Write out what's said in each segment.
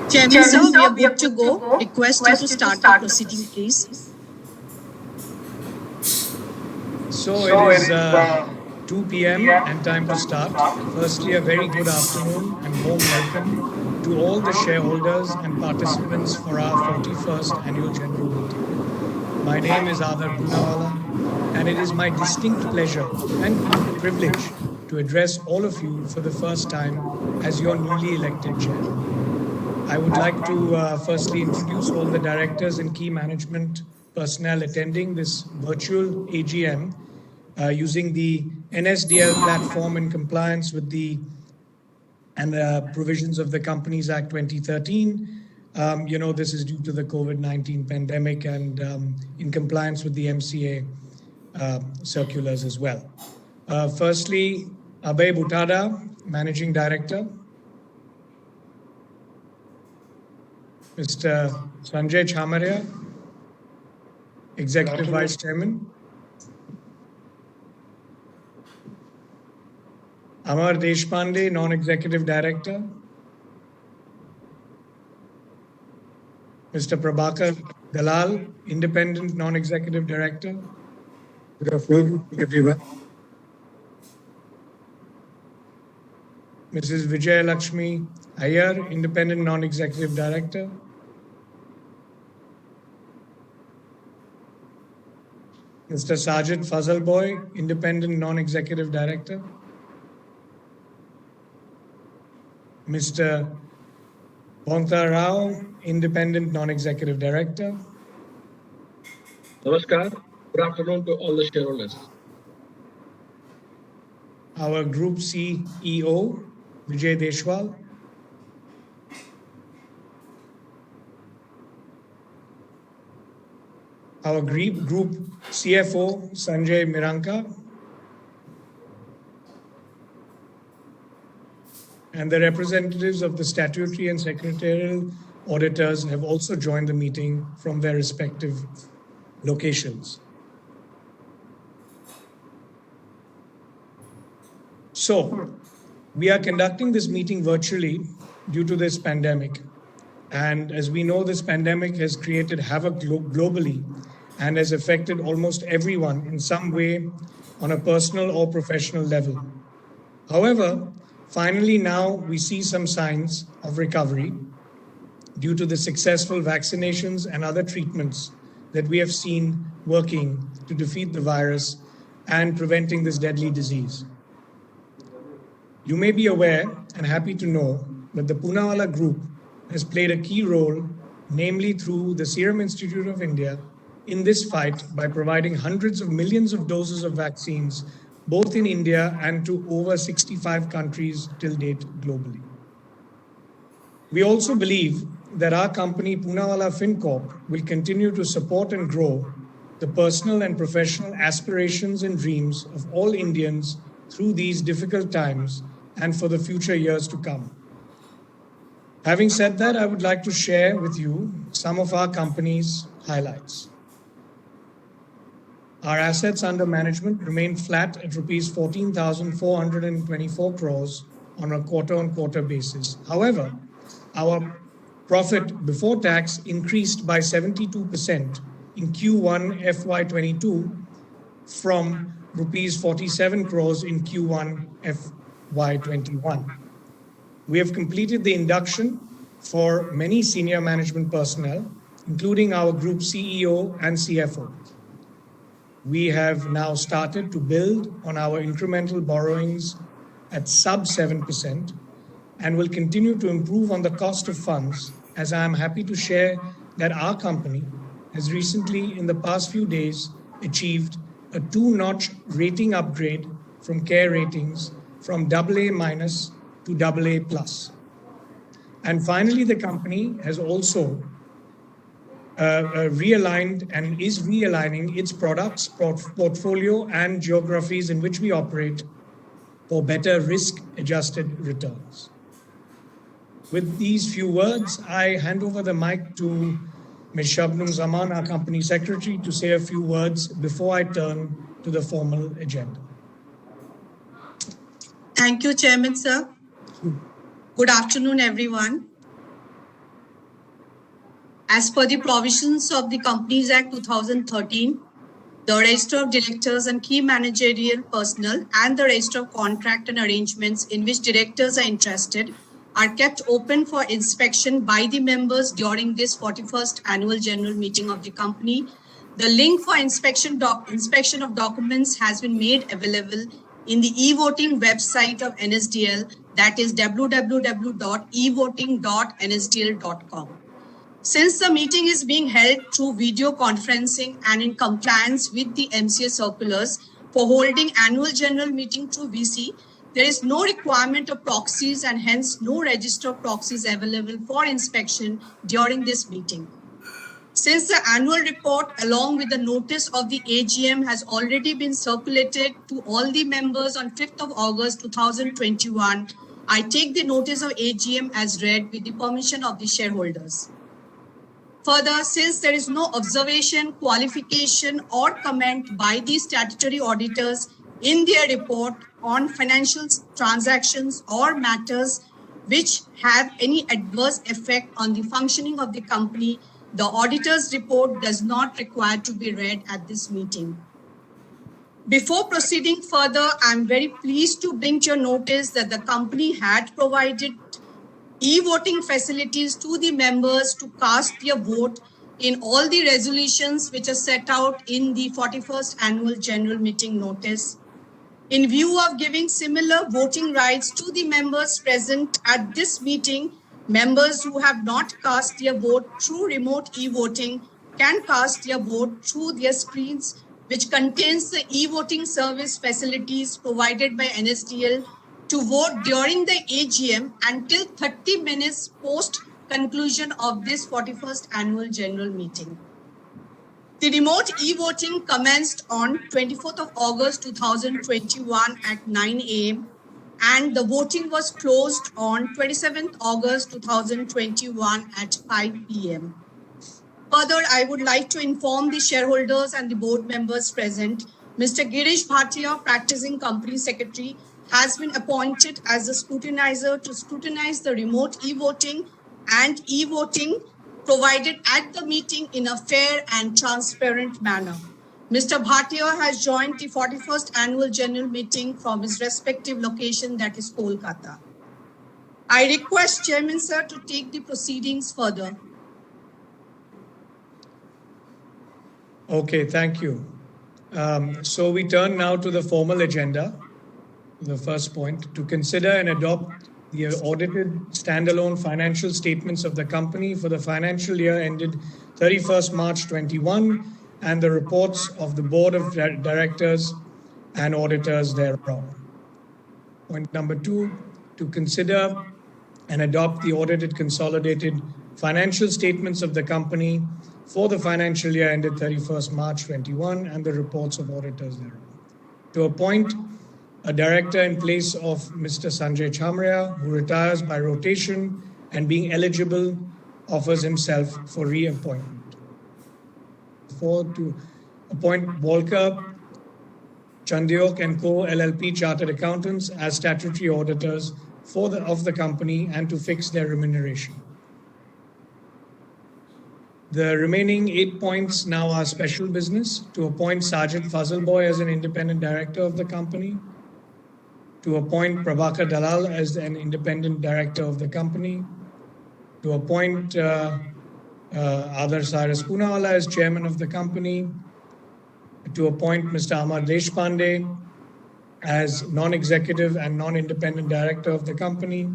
Chairman, sir, we are good to go. Request you to start the proceeding, please. So it is 2 p.m. and time to start. Firstly, a very good afternoon and warm welcome to all the shareholders and participants for our 41st annual general meeting. My name is Adar Poonawala, and it is my distinct pleasure and privilege to address all of you for the first time as your newly elected chair. I would like to firstly introduce all the directors and key management personnel attending this virtual AGM using the NSDL platform in compliance with the provisions of the Companies Act 2013. This is due to the COVID-19 pandemic and in compliance with the MCA circulars as well. Firstly, Abhay Buttada, Managing Director. Mr. Sanjay Chamaria, Executive Vice Chairman. Amar Deshpande, Non-Executive Director. Mr. Prabhakar Dalal, Independent Non-Executive Director. Good afternoon, everyone. Mrs. Vijay Lakshmi Iyer, Independent Non-Executive Director. Mr. Sajid Fazalboy, Independent Non-Executive Director. Mr. Bhonta Rao, Independent Non-Executive Director. Namaskar. Good afternoon to all the shareholders. Our Group CEO, Vijay Deshwal. Our Group CFO, Sanjay Miranka. And the representatives of the statutory and secretarial auditors have also joined the meeting from their respective locations. So, we are conducting this meeting virtually due to this pandemic. And as we know, this pandemic has created havoc globally and has affected almost everyone in some way on a personal or professional level. However, finally now we see some signs of recovery due to the successful vaccinations and other treatments that we have seen working to defeat the virus and preventing this deadly disease. You may be aware and happy to know that the Poonawala Group has played a key role, namely through the Serum Institute of India, in this fight by providing hundreds of millions of doses of vaccines, both in India and to over 65 countries till date globally. We also believe that our company, Poonawala FinCorp, will continue to support and grow the personal and professional aspirations and dreams of all Indians through these difficult times and for the future years to come. Having said that, I would like to share with you some of our company's highlights. Our assets under management remain flat at rupees 14,424 crores on a quarter-on-quarter basis. However, our profit before tax increased by 72% in Q1 FY22 from rupees 47 crores in Q1 FY21. We have completed the induction for many senior management personnel, including our Group CEO and CFO. We have now started to build on our incremental borrowings at sub 7% and will continue to improve on the cost of funds, as I am happy to share that our company has recently, in the past few days, achieved a 2-notch rating upgrade from CARE Ratings from AA- to AA+. And finally, the company has also realigned and is realigning its products, portfolio and geographies in which we operate for better risk-adjusted returns. With these few words, I hand over the mic to Ms. Shabnum Zaman, our Company Secretary, to say a few words before I turn to the formal agenda. Thank you, Chairman, sir. Good afternoon, everyone. As per the provisions of the Companies Act 2013, the register of directors and key managerial personnel and the register of contract and arrangements in which directors are interested are kept open for inspection by the members during this 41st annual general meeting of the company. The link for inspection of documents has been made available in the e-voting website of NSDL, that is www.evoting.nsdl.com. Since the meeting is being held through video conferencing and in compliance with the MCA circulars for holding annual general meeting through VC, there is no requirement of proxies and hence no register of proxies available for inspection during this meeting. Since the annual report along with the notice of the AGM has already been circulated to all the members on 5th of August 2021, I take the notice of AGM as read with the permission of the shareholders. Further, since there is no observation, qualification, or comment by the statutory auditors in their report on financial transactions or matters which have any adverse effect on the functioning of the company, the auditor's report does not require to be read at this meeting. Before proceeding further, I'm very pleased to bring to your notice that the company had provided e-voting facilities to the members to cast their vote in all the resolutions which are set out in the 41st annual general meeting notice. In view of giving similar voting rights to the members present at this meeting, members who have not cast their vote through remote e-voting can cast their vote through their screens, which contains the e-voting service facilities provided by NSDL to vote during the AGM until 30 minutes post conclusion of this 41st annual general meeting. The remote e-voting commenced on 24th of August 2021 at 9 a.m. and the voting was closed on 27th August 2021 at 5 p.m. Further, I would like to inform the shareholders and the board members present, Mr. Girish Bhatia, practicing company secretary, has been appointed as a scrutinizer to scrutinize the remote e-voting and e-voting provided at the meeting in a fair and transparent manner. Mr. Bhatia has joined the 41st annual general meeting from his respective location, that is Kolkata. I request Chairman Sir to take the proceedings further. Okay, thank you. So we turn now to the formal agenda. The first point, to consider and adopt the audited standalone financial statements of the company for the financial year ended 31st March 21 and the reports of the board of directors and auditors thereon. Point number 2, to consider and adopt the audited consolidated financial statements of the company for the financial year ended 31st March 21 and the reports of auditors thereon. To appoint a director in place of Mr. Sanjay Chamria, who retires by rotation and being eligible offers himself for reappointment. 4, to appoint Walker, Chandiok & Co. LLP Chartered Accountants as statutory auditors of the company and to fix their remuneration. The remaining 8 points now are special business: to appoint Sajid Fazalboy as an independent director of the company, to appoint Prabhakar Dalal as an independent director of the company, to appoint Adar Cyrus Poonawala as chairman of the company, to appoint Mr. Amar Deshpande as non-executive and non-independent director of the company,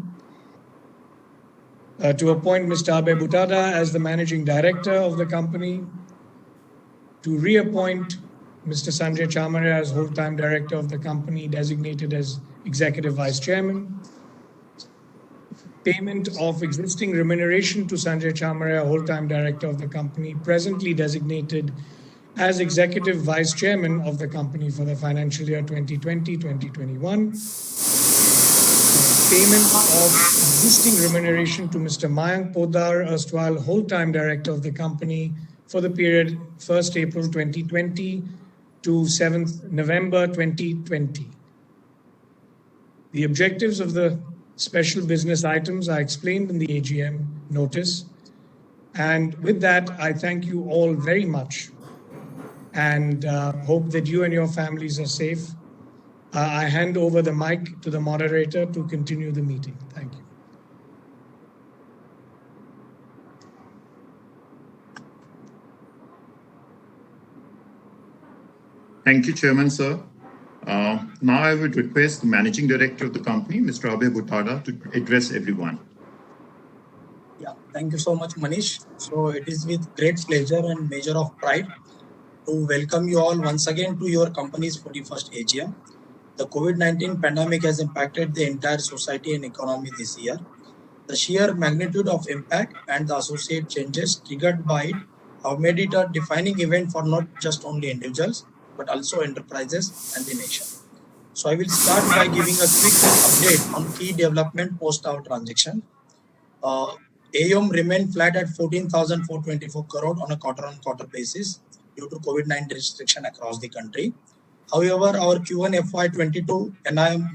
to appoint Mr. Abe Butada as the managing director of the company, to reappoint Mr. Sanjay Chamria as whole-time director of the company, designated as executive vice chairman, payment of existing remuneration to Sanjay Chamria, whole-time director of the company, presently designated as executive vice chairman of the company for the financial year 2020-2021, payment of existing remuneration to Mr. Mayank Podar, erstwhile whole-time director of the company for the period 1st April 2020 to 7th November 2020. The objectives of the special business items are explained in the AGM notice And with that, I thank you all very much and hope that you and your families are safe. I hand over the mic to the moderator to continue the meeting. Thank you. Thank you, Chairman, sir. Now I would request the Managing Director of the company, Mr. Abhay Buttada, to address everyone. Yeah, thank you so much, Manish. So it is with great pleasure and measure of pride to welcome you all once again to your company's 41st AGM. The COVID-19 pandemic has impacted the entire society and economy this year. The sheer magnitude of impact and the associated changes triggered by it have made it a defining event for not just only individuals, but also enterprises and the nation. So I will start by giving a quick update on key development post our transaction. AUM remained flat at 14,424 crore on a quarter-on-quarter basis due to COVID-19 restriction across the country. However, our Q1 FY22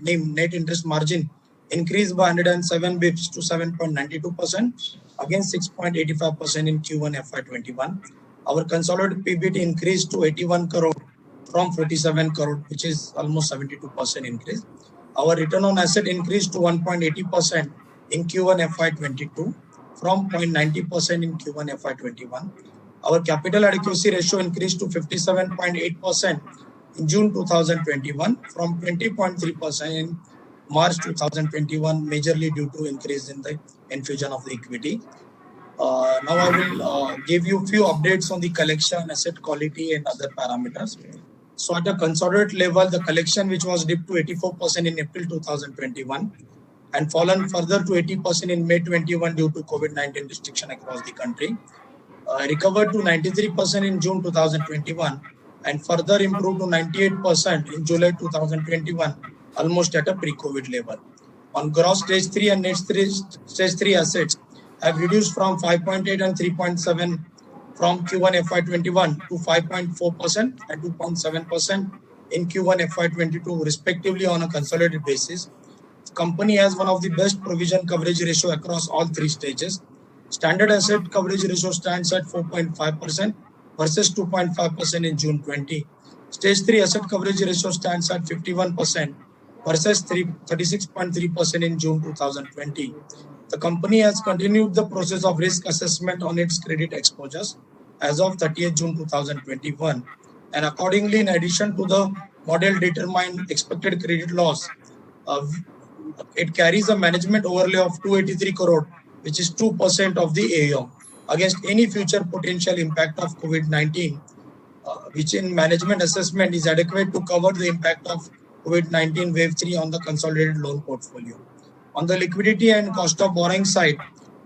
NIM net interest margin increased by 107 bips to 7.92% against 6.85% in Q1 FY21. Our consolidated PBT increased to 81 crore from 47 crore, which is almost 72% increase. Our return on asset increased to 1.80% in Q1 FY22 from 0.90% in Q1 FY21. Our capital adequacy ratio increased to 57.8% in June 2021 from 20.3% in March 2021, majorly due to increase in the infusion of the equity. Now I will give you few updates on the collection, asset quality and other parameters. So at a consolidated level, the collection which was dipped to 84% in April 2021 and fallen further to 80% in May 21 due to COVID-19 restriction across the country. Recovered to 93% in June 2021 and further improved to 98% in July 2021, almost at a pre-COVID level. On gross stage 3 and net stage 3 assets have reduced from 5.8 and 3.7 from Q1 FY21 to 5.4% and 2.7% in Q1 FY22 respectively on a consolidated basis. The company has one of the best provision coverage ratio across all three stages. Standard asset coverage ratio stands at 4.5% versus 2.5% in June 20. Stage 3 asset coverage ratio stands at 51% versus 36.3% in June 2020. The company has continued the process of risk assessment on its credit exposures as of 30th June 2021. And accordingly, in addition to the model determined expected credit loss, it carries a management overlay of 283 crore, which is 2% of the AUM, against any future potential impact of COVID-19, which in management assessment is adequate to cover the impact of COVID-19 wave 3 on the consolidated loan portfolio. On the liquidity and cost of borrowing side,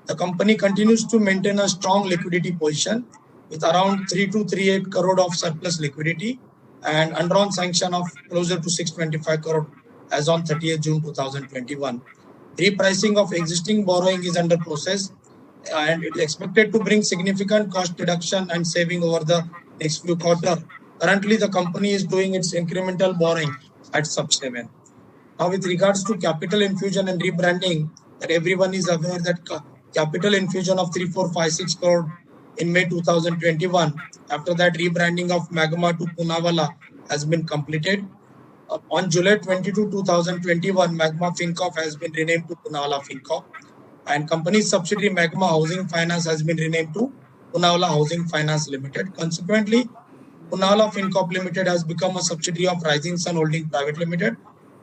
the company continues to maintain a strong liquidity position with around 3238 crore of surplus liquidity and undrawn sanction of closer to 625 crore as on 30th June 2021. Repricing of existing borrowing is under process and it is expected to bring significant cost reduction and saving over the next few quarters. Currently, the company is doing its incremental borrowing at sub 7. Now, with regards to capital infusion and rebranding, that everyone is aware that capital infusion of 3456 crore in May 2021. After that, rebranding of Magma to Poonawalla has been completed. On July 22, 2021, Magma FinCorp has been renamed to Poonawalla FinCorp, and company subsidiary Magma Housing Finance has been renamed to Poonawalla Housing Finance Limited. Consequently, Poonawalla FinCorp Limited has become a subsidiary of Rising Sun Holding Private Limited,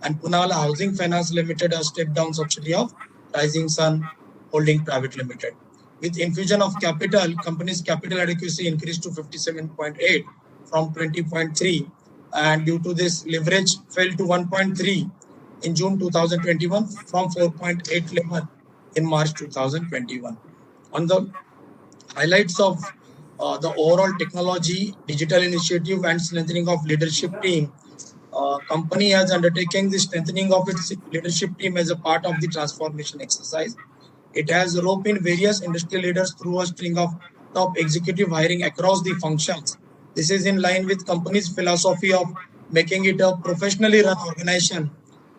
and Poonawalla Housing Finance Limited has stepped down subsidiary of Rising Sun Holding Private Limited. With infusion of capital, company's capital adequacy increased to 57.8 from 20.3, and due to this, leverage fell to 1.3 in June 2021 from 4.8 level in March 2021. On the highlights of the overall technology, digital initiative and strengthening of leadership team, company has undertaken the strengthening of its leadership team as a part of the transformation exercise. It has roped in various industry leaders through a string of top executive hiring across the functions. This is in line with company's philosophy of making it a professionally run organization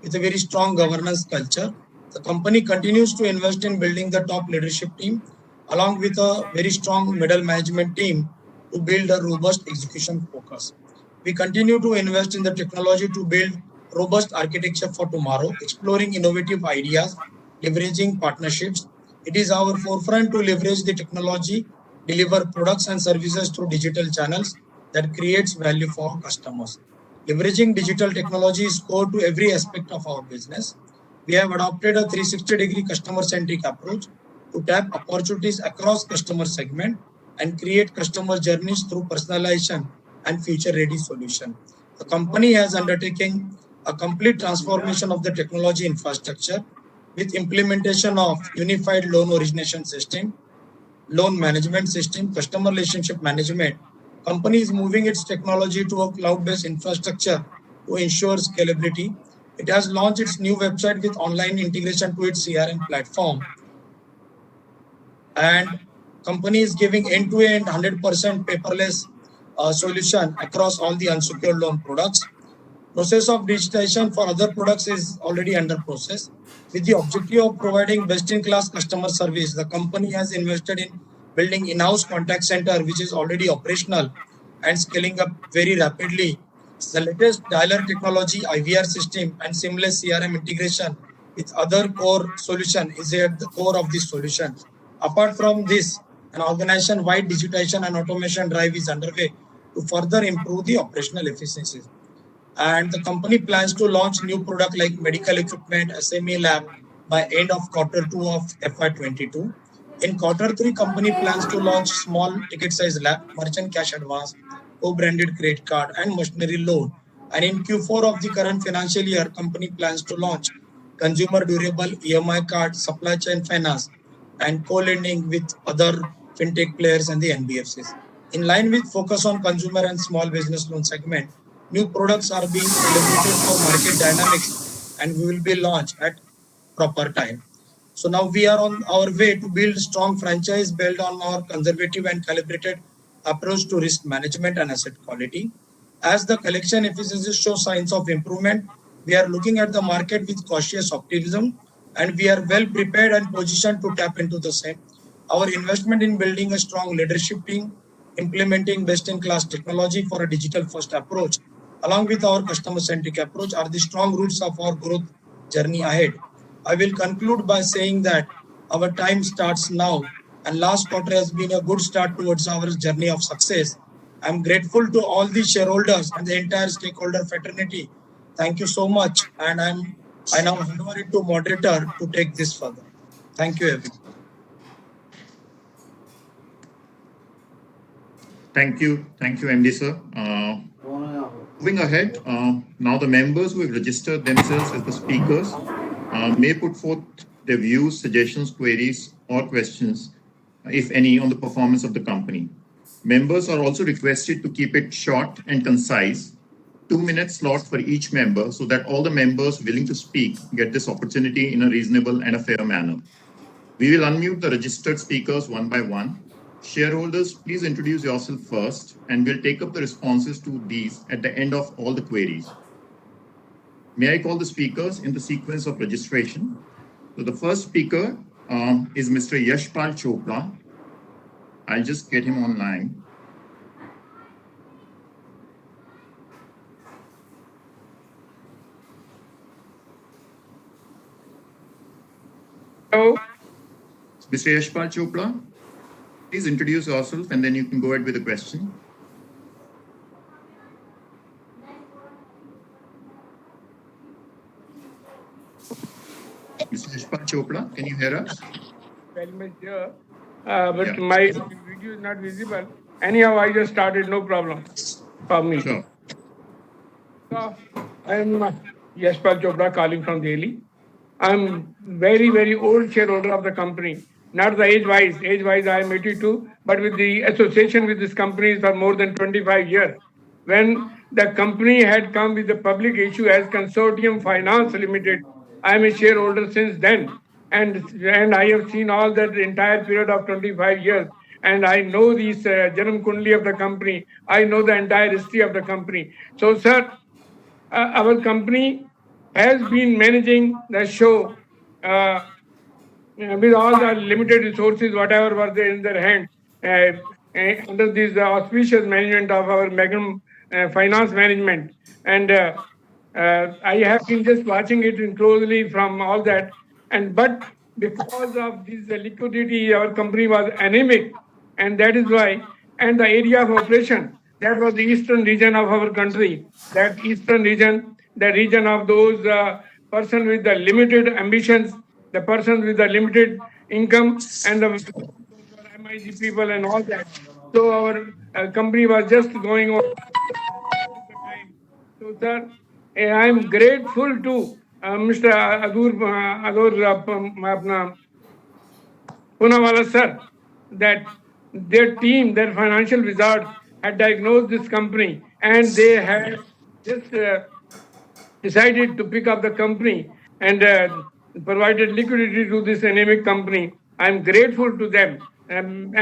with a very strong governance culture. The company continues to invest in building the top leadership team along with a very strong middle management team to build a robust execution focus. We continue to invest in the technology to build robust architecture for tomorrow, exploring innovative ideas, leveraging partnerships. It is our forefront to leverage the technology, deliver products and services through digital channels that creates value for our customers. Leveraging digital technology is core to every aspect of our business. We have adopted a 360-degree customer-centric approach to tap opportunities across customer segment and create customer journeys through personalization and future-ready solution. The company has undertaken a complete transformation of the technology infrastructure with implementation of unified loan origination system, loan management system, customer relationship management. Company is moving its technology to a cloud-based infrastructure to ensure scalability. It has launched its new website with online integration to its CRM platform, and company is giving end-to-end 100% paperless solution across all the unsecured loan products. Process of digitization for other products is already under process. With the objective of providing best-in-class customer service, the company has invested in building in-house contact center, which is already operational and scaling up very rapidly. The latest dialer technology, IVR system, and seamless CRM integration with other core solution is at the core of this solution. Apart from this, an organization-wide digitization and automation drive is underway to further improve the operational efficiencies, and the company plans to launch new product like medical equipment, SME lab by end of quarter 2 of FY22. In quarter 3, company plans to launch small ticket size lab, merchant cash advance, co-branded credit card and machinery loan. And in Q4 of the current financial year, company plans to launch consumer durable EMI card, supply chain finance and co-lending with other fintech players and the NBFCs. In line with focus on consumer and small business loan segment, new products are being calibrated for market dynamics and we will be launched at proper time. So now we are on our way to build strong franchise built on our conservative and calibrated approach to risk management and asset quality. As the collection efficiency shows signs of improvement, we are looking at the market with cautious optimism and we are well prepared and positioned to tap into the same. Our investment in building a strong leadership team, implementing best-in-class technology for a digital-first approach, along with our customer-centric approach, are the strong roots of our growth journey ahead. I will conclude by saying that our time starts now, and last quarter has been a good start towards our journey of success. I'm grateful to all the shareholders and the entire stakeholder fraternity. Thank you so much, and I now hand over it to moderator to take this further. Thank you, everyone. Thank you, MD sir. Moving ahead, now the members who have registered themselves as the speakers may put forth their views, suggestions, queries, or questions, if any, on the performance of the company. Members are also requested to keep it short and concise, 2-minute slot for each member, so that all the members willing to speak get this opportunity in a reasonable and a fair manner. We will unmute the registered speakers one by one. Shareholders, please introduce yourself first, and we'll take up the responses to these at the end of all the queries. May I call the speakers in the sequence of registration? So the first speaker is Mr. Yashpal Chopra. I'll just get him online. Hello. Mr. Yashpal Chopra, please introduce yourself and then you can go ahead with the question. Mr. Yashpal Chopra, can you hear us? Very much here, but my video is not visible. Anyhow, I just started, no problem for me. Sure. So, I'm Yashpal Chopra calling from Delhi. I'm very, very old shareholder of the company. Not the age-wise. Age-wise, I am 82, but with the association with this company for more than 25 years. When the company had come with the public issue as Consortium Finance Limited, I am a shareholder since then. And I have seen all that entire period of 25 years. And I know this Janam Kundli of the company. I know the entire history of the company. So, sir, our company has been managing the show with all the limited resources, whatever were there in their hand, under this auspicious management of our Magnum finance management. And I have been just watching it closely from all that. And but because of this liquidity, our company was anemic, and that is why. And the area of operation, that was the eastern region of our country. That eastern region, the region of those person with the limited ambitions, the person with the limited income, and the MIG people and all that. So our company was just going on the time. So, sir, I am grateful to Mr. Adur Poonawalla, sir, that their team, their financial wizards, had diagnosed this company, and they had just decided to pick up the company and provided liquidity to this anemic company. I'm grateful to them. And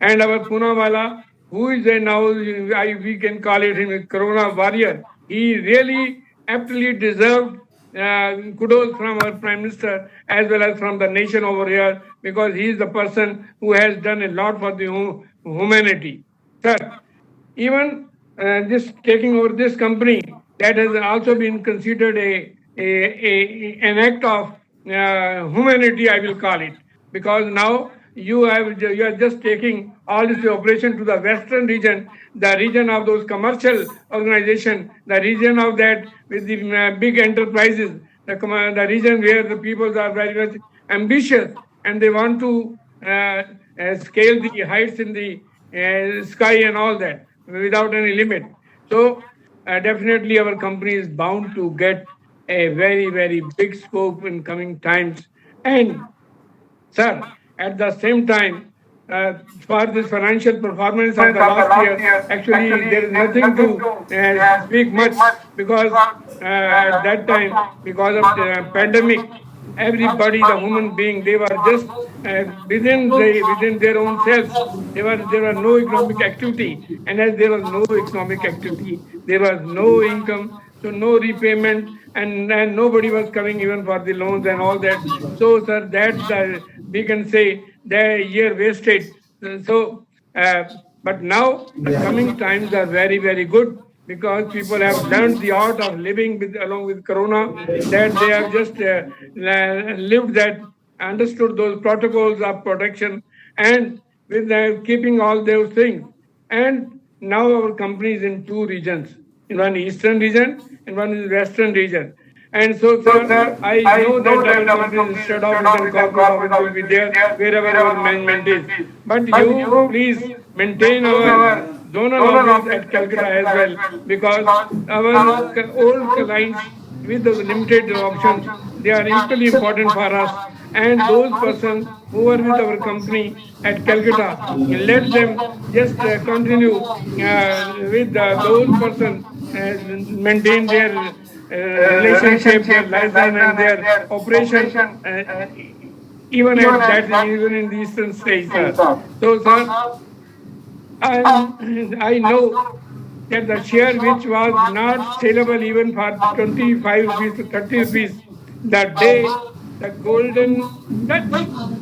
our Poonawalla, who is now, we can call it him a Corona warrior, he really aptly deserved kudos from our Prime Minister as well as from the nation over here, because he is the person who has done a lot for the humanity. Sir, even this taking over this company, that has also been considered an act of humanity, I will call it, because now you are just taking all this operation to the western region, the region of those commercial organization, the region of that with the big enterprises, the region where the people are very much ambitious and they want to scale the heights in the sky and all that without any limit. So definitely our company is bound to get a very, very big scope in coming times. And sir, at the same time, for this financial performance of the last year, actually there is nothing to speak much, because at that time, because of the pandemic, everybody, the human being, they were just within their own selves. There was no economic activity, and as there was no economic activity, there was no income, so no repayment, and nobody was coming even for the loans and all that. So, sir, that we can say the year wasted. So, but now the coming times are very, very good, because people have learned the art of living with along with Corona. That they have just lived that, understood those protocols of protection, and with keeping all those things. And now our company is in two regions, in one eastern region and one is western region. And so, sir, I know that our company, instead of it and corporate office will be there wherever our management is. But you please maintain our zonal office at Calcutta as well, because our old clients with the limited options, they are equally important for us. And those persons who are with our company at Calcutta, let them just continue with those persons, maintain their relationship, their liaison, and their operation, even at that, even in the eastern states, sir. So, sir, I know that the share which was not saleable even for 25 rupees to 30 rupees, that day the golden touch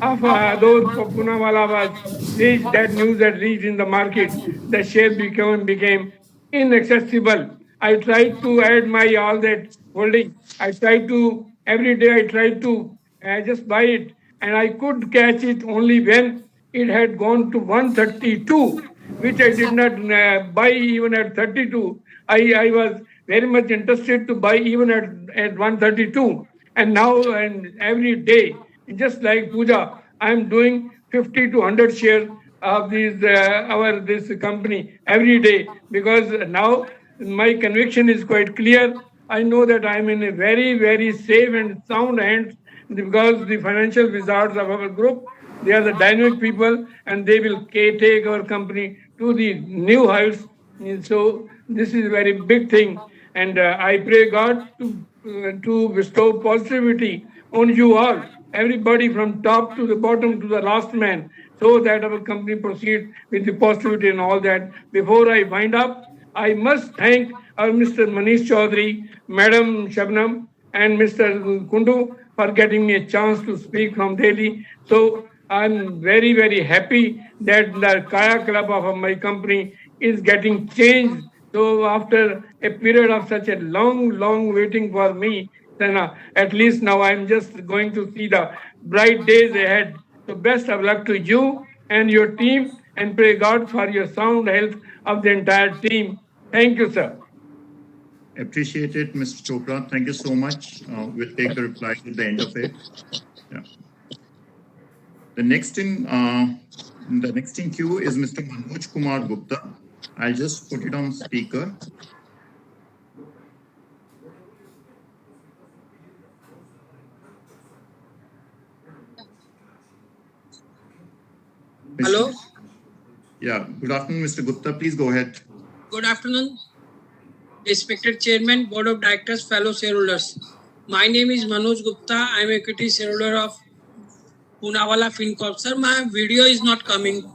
of those Poonawalla was reached, that news had reached in the market, the share became inaccessible. I tried to add my all that holding. I tried to, every day I tried to just buy it, and I could catch it only when it had gone to 132, which I did not buy even at 32. I was very much interested to buy even at 132. And now, and every day, just like Puja, I'm doing 50 to 100 shares of this company every day, because now my conviction is quite clear. I know that I'm in a very, very safe and sound hands, because the financial wizards of our group, they are the dynamic people, and they will take our company to the new heights. And so this is a very big thing, and I pray God to bestow positivity on you all, everybody from top to the bottom to the last man, so that our company proceed with the positivity and all that. Before I wind up, I must thank our Mr. Manish Chaudhary, Madam Shabnam, and Mr. Kundu for getting me a chance to speak from Delhi. So I'm very, very happy that the Kaya Club of my company is getting changed. So after a period of such a long waiting for me, then at least now I'm just going to see the bright days ahead. So best of luck to you and your team, and pray God for your sound health of the entire team. Thank you, sir. Appreciate it, Mr. Chopra. Thank you so much. We'll take the replies at the end of it. Yeah. The next in queue is Mr. Manoj Kumar Gupta. I'll just put it on speaker. Hello. Yeah. Good afternoon, Mr. Gupta. Please go ahead. Good afternoon, respected Chairman, Board of Directors, fellow shareholders. My name is Manoj Gupta. I am equity shareholder of Poonawalla FinCorp. Sir, my video is not coming.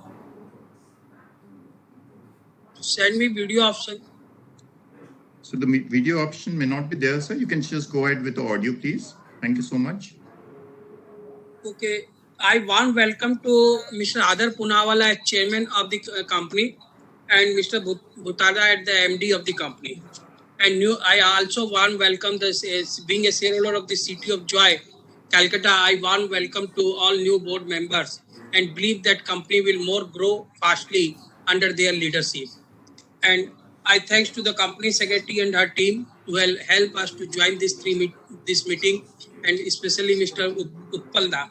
Send me video option. So the video option may not be there, sir. You can just go ahead with the audio, please. Thank you so much. Okay. I warm welcome to Mr. Adar Poonawalla as chairman of the company and Mr. Bhutada at the MD of the company. And I also warm welcome this being a shareholder of the City of Joy, Calcutta. I warm welcome to all new board members and believe that company will more grow fastly under their leadership. And I thanks to the company secretary and her team who will help us to join this meeting, and especially Mr. Utpalda.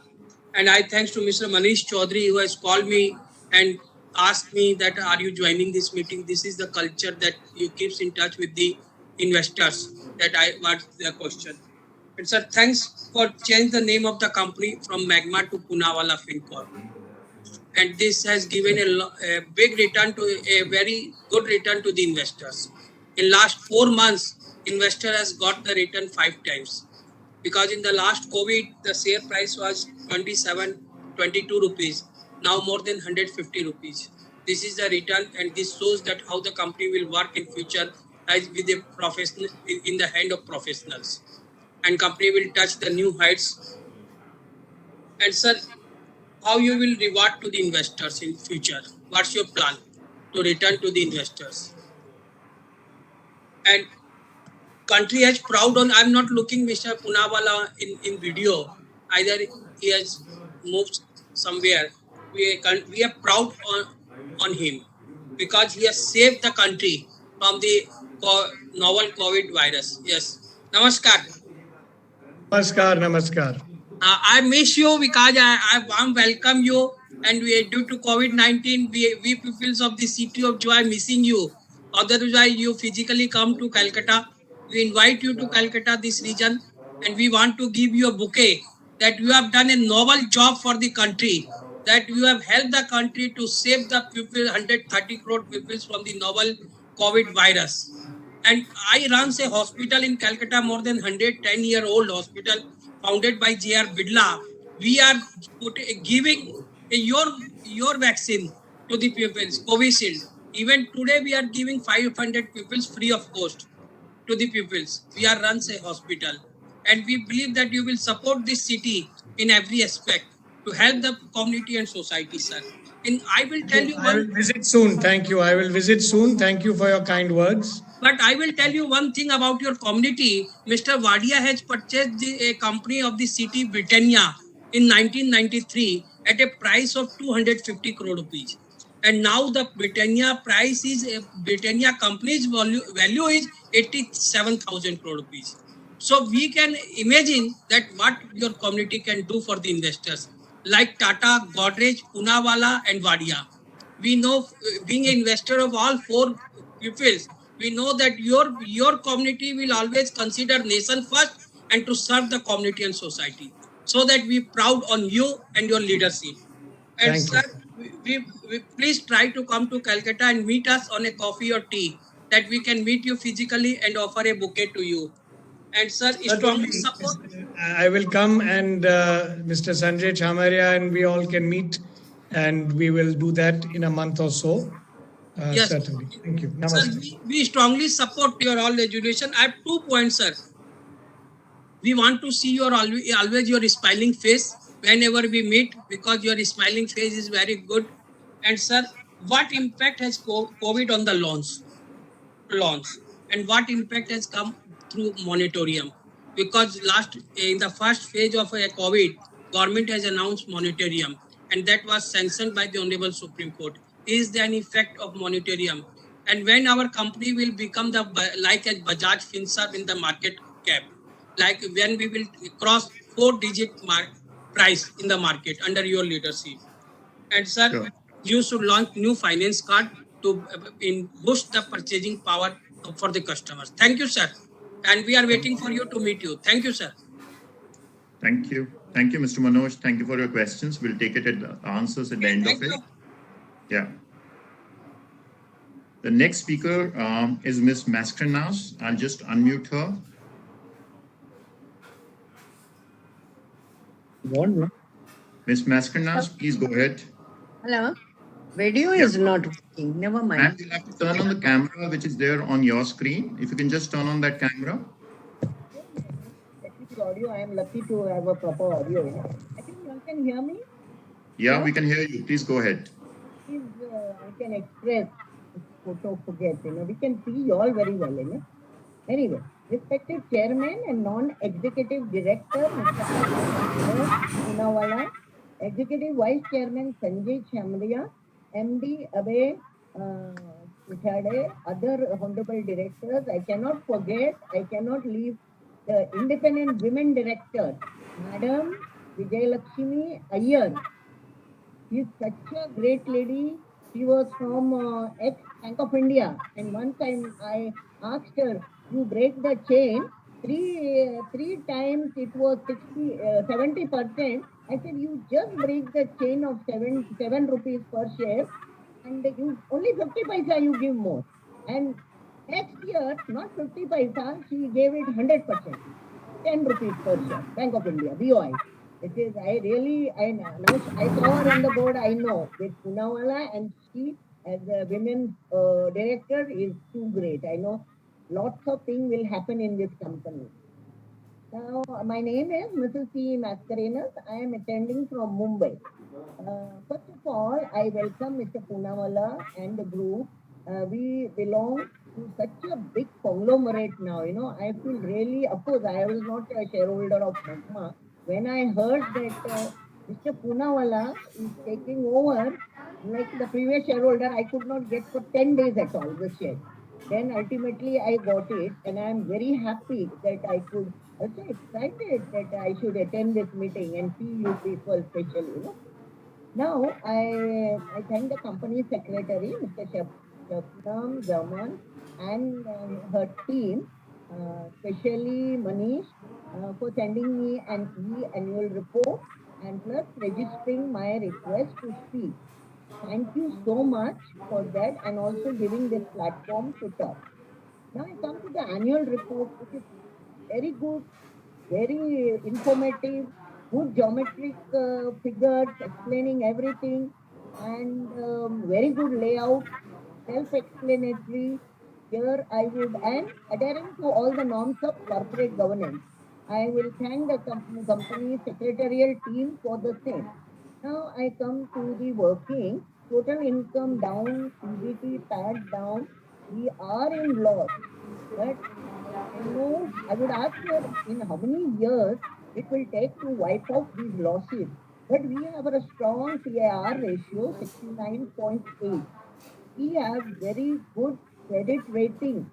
And I thanks to Mr. Manish Chaudhary who has called me and asked me that are you joining this meeting? This is the culture that you keeps in touch with the investors. That I was the question. And sir, thanks for change the name of the company from Magma to Poonawalla FinCorp. And this has given a big return to a very good return to the investors. In last 4 months, investor has got the return 5 times, because in the last COVID, the share price was 27, 22 rupees. Now more than 150 rupees. This is the return, and this shows that how the company will work in future as with a professional in the hand of professionals, and company will touch the new heights. And sir, how you will reward to the investors in future? What's your plan to return to the investors? And country has proud on. I'm not looking Mr. Poonawalla in video. Either he has moved somewhere. We are proud on him because he has saved the country from the novel COVID virus. Yes. Namaskar. Namaskar. I miss you because I warm welcome you, and we due to COVID-19 we people of the City of Joy missing you. Otherwise you physically come to Calcutta. We invite you to Calcutta, this region, and we want to give you a bouquet that you have done a noble job for the country, that you have helped the country to save the people, 130 crore people from the novel COVID virus. And I run a hospital in Calcutta, more than 110-year-old hospital founded by J.R. Bidla. We are giving your vaccine to the pupils, Covishield. Even today, we are giving 500 pupils free of cost to the pupils. We are runs a hospital, and we believe that you will support this city in every aspect to help the community and society, sir. And I will tell you I will visit soon. Thank you. I will visit soon. Thank you for your kind words. But I will tell you one thing about your community. Mr. Wadia has purchased a company of the city Britannia in 1993 at a price of 250 crore rupees. And now the Britannia price is Britannia company's value is 87,000 crore rupees. So we can imagine that what your community can do for the investors like Tata, Godrej, Poonawalla, and Wadia. We know, being an investor of all 4 pupils, we know that your community will always consider nation first and to serve the community and society, so that we proud on you and your leadership. And Thank sir, you. we please try to come to Calcutta and meet us on a coffee or tea, that we can meet you physically and offer a bouquet to you. And sir, strongly support. I will come, and Mr. Sanjay Chamaria and we all can meet, and we will do that in a month or so. Yes. Certainly. Thank you. Sir, Namaste. we strongly support your all resolution. I have 2 points, sir. We want to see your always your smiling face whenever we meet, because your smiling face is very good. And sir, what impact has COVID on the loans, and what impact has come through moratorium? Because last in the first phase of COVID, government has announced moratorium, and that was sanctioned by the Honorable Supreme Court. Is there an effect of moratorium? And when our company will become the like as Bajaj FinServ in the market cap, like when we will cross 4-digit price in the market under your leadership? And sir, Sure. you should launch new finance card to boost the purchasing power for the customers. Thank you, sir. And we are waiting for you to meet you. Thank you, sir. Thank you. Thank you, Mr. Manoj. Thank you for your questions. We'll take it at the answers at the end of it. Yeah. The next speaker is Ms. Mascarenas. I'll just unmute her. Ms. Mascarenas, please go ahead. Hello. Video Yeah. is not working. Never And mind. you'll have to turn on the camera, which is there on your screen. If you can just turn on that camera. Technical audio. I am lucky to have a proper audio. I think you all can hear me. Yeah, we can hear you. Please go ahead. Please, I can express photo forget. We can see you all very well. Anyway, respected chairman and non-executive director, Mr. Poonawalla, executive vice chairman Sanjay Chamria, MD Abhay Pichade, other honorable directors. I cannot forget, I cannot leave the independent women director, Madam Vijayalakshmi Iyer. She is such a great lady. She was from ex-Bank of India. And one time I asked her, you break the chain, three times it was 70%. I said, you just break the chain of 7 rupees per share, and you only 50 paisa you give more. And next year, not 50 paisa, she gave it 100%, 10 rupees per share, Bank of India, BOI. It is, now I saw her on the board, I know, with Poonawalla, and she, as a women director, is too great. I know lots of things will happen in this company. Now, my name is Mrs. C. Mascarenas. I am attending from Mumbai. First of all, I welcome Mr. Poonawalla and the group. We belong to such a big conglomerate now. I feel really, of course, I was not a shareholder of Magma. When I heard that Mr. Poonawalla is taking over, like the previous shareholder, I could not get for 10 days at all the share. Then ultimately I got it, and I am very happy that I could. Also excited that I should attend this meeting and see you people especially. Now, I thank the company secretary, Mr. Shabnam Zaman, and her team, especially Manish, for sending me an e-annual report and plus registering my request to speak. Thank you so much for that, and also giving this platform to talk. Now I come to the annual report, which is very good, very informative, good geometric figures explaining everything, and very good layout, self-explanatory. Here I would, and adhering to all the norms of corporate governance. I will thank the company secretarial team for the same. Now I come to the working. Total income down, PBT PAT down. We are in loss, but I know I would ask her in how many years it will take to wipe off these losses. But we have a strong CAR ratio, 69.8. We have very good credit rating,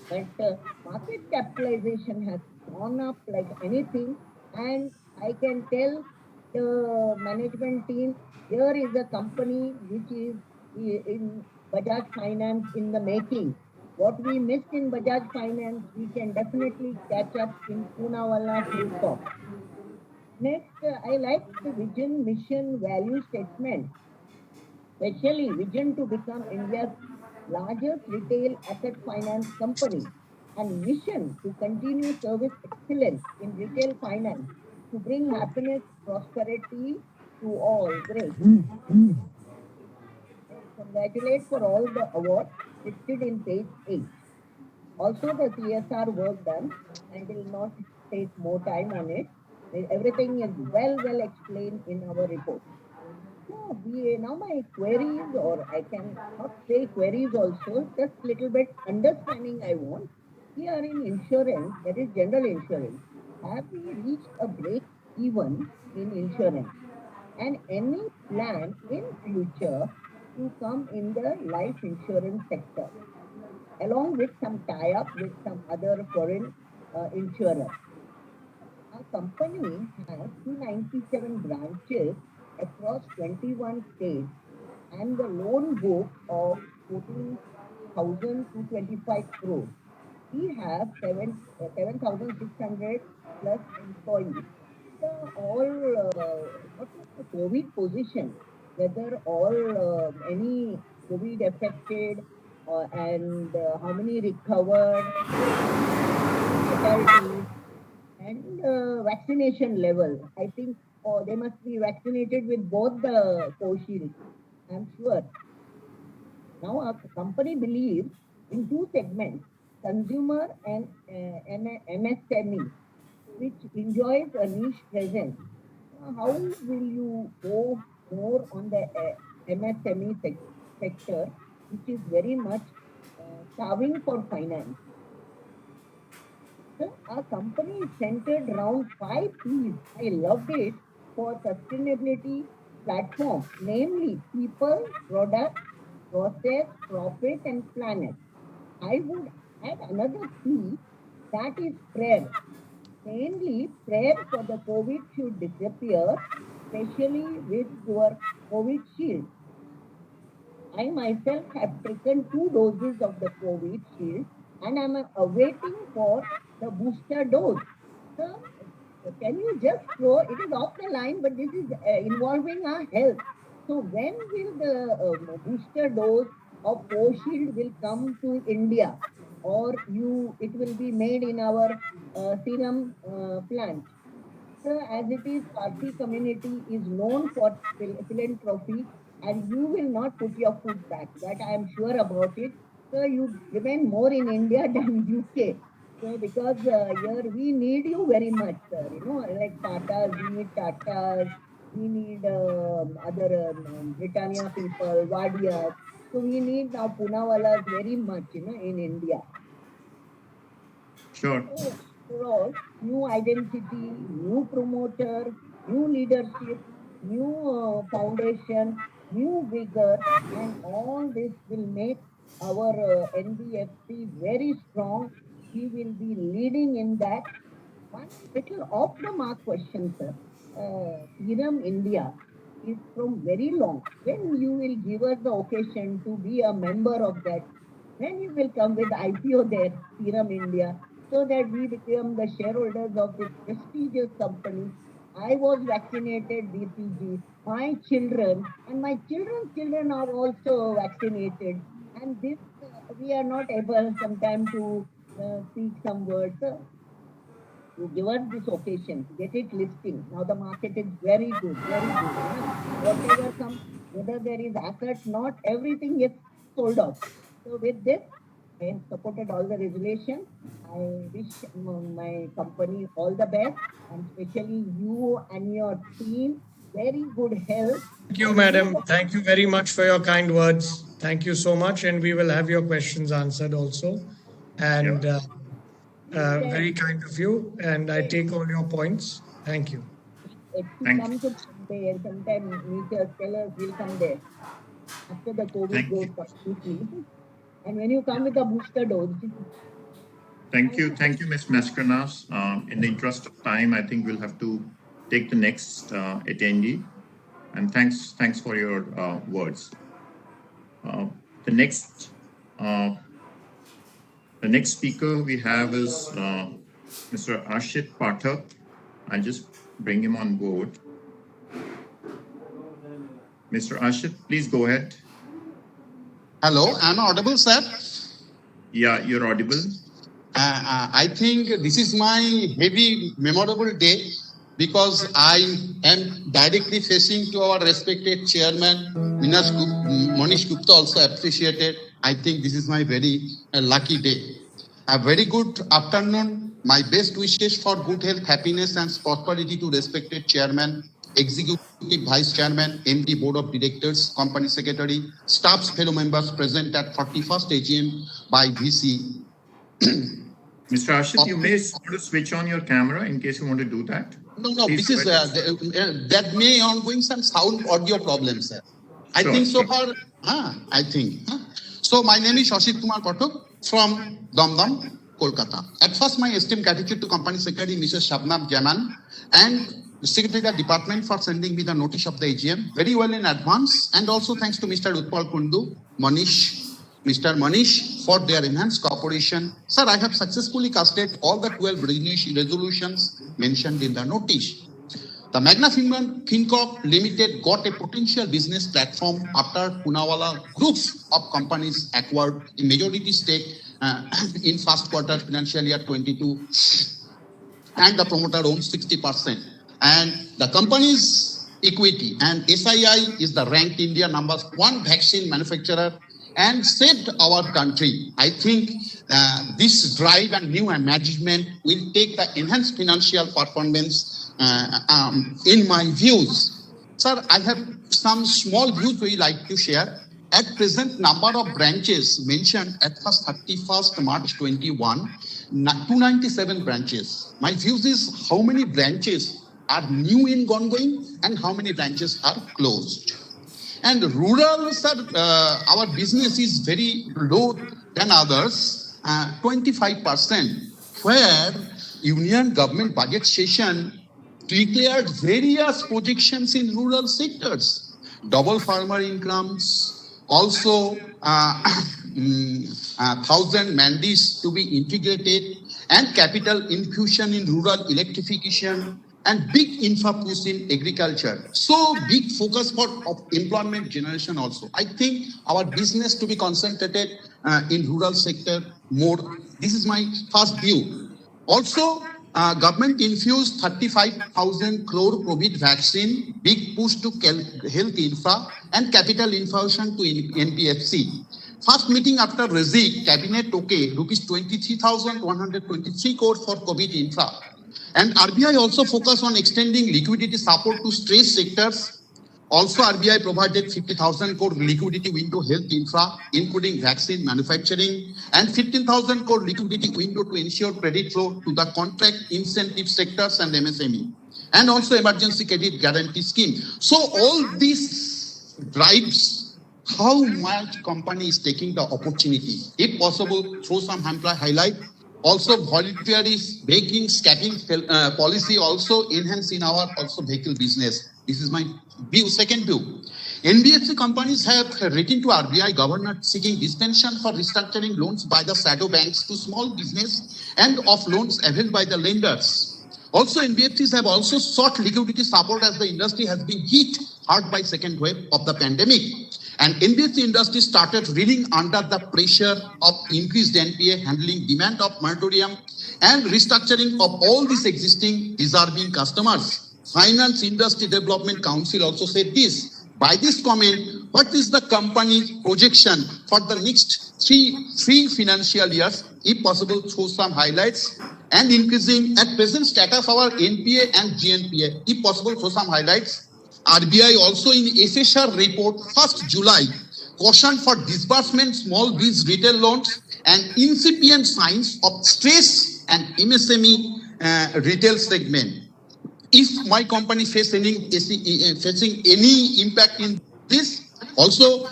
but market capitalization has gone up like anything. And I can tell the management team, here is a company which is in Bajaj Finance in the making. What we missed in Bajaj Finance, we can definitely catch up in Poonawalla Hilltop. Next, I like the vision, mission, value statement, especially vision to become India's largest retail asset finance company, and mission to continue service excellence in retail finance to bring happiness, prosperity to all. Great. I congratulate for all the awards listed in page 8. Also the CSR work done, I will not take more time on it. Everything is well explained in our report. So now my queries, or I can not say queries also, just little bit understanding I want. Here in insurance, that is general insurance, have we reached a break even in insurance? And any plan in future to come in the life insurance sector, along with some tie-up with some other foreign insurer. Our company has 297 branches across 21 states and the loan book of 14,225 crores. We have 7,600 plus employees. What was the COVID position? Whether all any COVID affected and how many recovered, fatalities, and vaccination level. I think they must be vaccinated with both the co-shields, I'm sure. Now our company believes in two segments, consumer and MSME, which enjoys a niche presence. How will you go more on the MSME sector, which is very much starving for finance? So our company is centered around 5 P's. I loved it for sustainability platform, namely people, product, process, profit, and planet. I would add another P, that is prayer. Mainly prayer for the COVID should disappear, especially with your COVID shield. I myself have taken 2 doses of the COVID shield and I'm awaiting for the booster dose. So, can you just throw, it is off the line, but this is involving our health. So when will the booster dose of Shield will come to India, or it will be made in our serum plant? So as it is, Parsi community is known for philanthropy, and you will not put your foot back. That I am sure about it. So you remain more in India than UK. So because here we need you very much, sir. You know, like Tatas, we need Tatas, we need other Britannia people, Wadias. So we need now Punawalas very much, in India. Sure. So overall, new identity, new promoter, new leadership, new foundation, new vigor, and all this will make our NBFC very strong. We will be leading in that. One little off the mark question, sir. Serum India is from very long. When you will give us the occasion to be a member of that, when you will come with IPO there, Serum India, so that we become the shareholders of this prestigious company. I was vaccinated BCG. My children and my children's children are also vaccinated. And this, we are not able sometimes to speak some words. You give us this occasion, get it listing. Now the market is very good, very good. Whatever comes, whether there is asset, not everything gets sold off. So with this, I have supported all the resolution. I wish my company all the best, and especially you and your team very good health. Thank you, madam. Thank you very much for your kind words. Thank you so much, and we will have your questions answered also. And very kind of you, and I take all your points. Thank you. Come to Bombay and sometime meet us, tell us, we'll come there after the COVID goes completely. And when you come with a booster dose. Thank you, Ms. Mascarenas. In the interest of time, I think we'll have to take the next attendee. And thanks for your words. The next speaker we have is Mr. Ashit Pathak. I'll just bring him on board. Mr. Ashit, please go ahead. Hello, am I audible, sir? Yeah, you're audible. I think this is my heavy, memorable day because I am directly facing to our respected chairman, Manish Gupta, also appreciated. I think this is my very lucky day. A very good afternoon My best wishes for good health, happiness, and prosperity to respected chairman, executive vice chairman, MD, board of directors, company secretary, staffs, fellow members present at 41st AGM by VC. Mr. Ashit, you may want to switch on your camera in case you want to do that. No, Please this is go ahead. that may ongoing some sound audio problems, sir. I Sure, think so sure. far. I think. So my name is Ashit Kumar Pathak from Damdam, Kolkata. At first, my esteemed gratitude to Company Secretary Mrs. Shabnam Jaman and the Secretariat Department for sending me the notice of the AGM very well in advance, and also thanks to Mr. Utpal Kundu, Mr. Manish for their enhanced cooperation. Sir, I have successfully casted all the 12 resolutions mentioned in the notice. The Magna FinCorp Limited got a potential business platform after Poonawalla Group of companies acquired a majority stake in first quarter financial year 22, and the promoter owns 60%. And the company's equity and SII is the ranked India #1 vaccine manufacturer and saved our country. I think this drive and new management will take the enhanced financial performance in my views. Sir, I have some small views we like to share. At present, number of branches mentioned at 31st March 21, 297 branches. My views is how many branches are new in ongoing and how many branches are closed. And rural, sir, our business is very low than others, 25%, where Union government budget session declared various projections in rural sectors, double farmer incomes, also 1,000 mandis to be integrated, and capital infusion in rural electrification, and big infra push in agriculture. So big focus for employment generation also. I think our business to be concentrated in rural sector more. This is my first view. Also, government infused 35,000 crore COVID vaccine, big push to health infra and capital infusion to NPFC. First meeting after Rezi, cabinet okay, rupees 23,123 crore for COVID infra. And RBI also focused on extending liquidity support to stressed sectors. Also, RBI provided 50,000 crore liquidity window health infra, including vaccine manufacturing, and 15,000 crore liquidity window to ensure credit flow to the contract incentive sectors and MSME, and also emergency credit guarantee scheme. So all these drives how much company is taking the opportunity. If possible, throw some highlight. Also, voluntary vehicle scrapping policy also enhance in our also vehicle business. This is my view. Second view, NBFC companies have written to RBI governor seeking dispensation for restructuring loans by the shadow banks to small business and of loans availed by the lenders. Also, NBFCs have also sought liquidity support as the industry has been hit hard by second wave of the pandemic. And NBFC industry started reeling under the pressure of increased NPA, handling demand of moratorium and restructuring of all these existing deserving customers. Finance Industry Development Council also said this. By this comment, what is the company's projection for the next three financial years? If possible, throw some highlights. And increasing at present status our NPA and GNPA. If possible, throw some highlights. RBI also in FSR report 1st July cautioned for disbursement small biz retail loans and incipient signs of stress and MSME retail segment. If my company facing any impact in this, also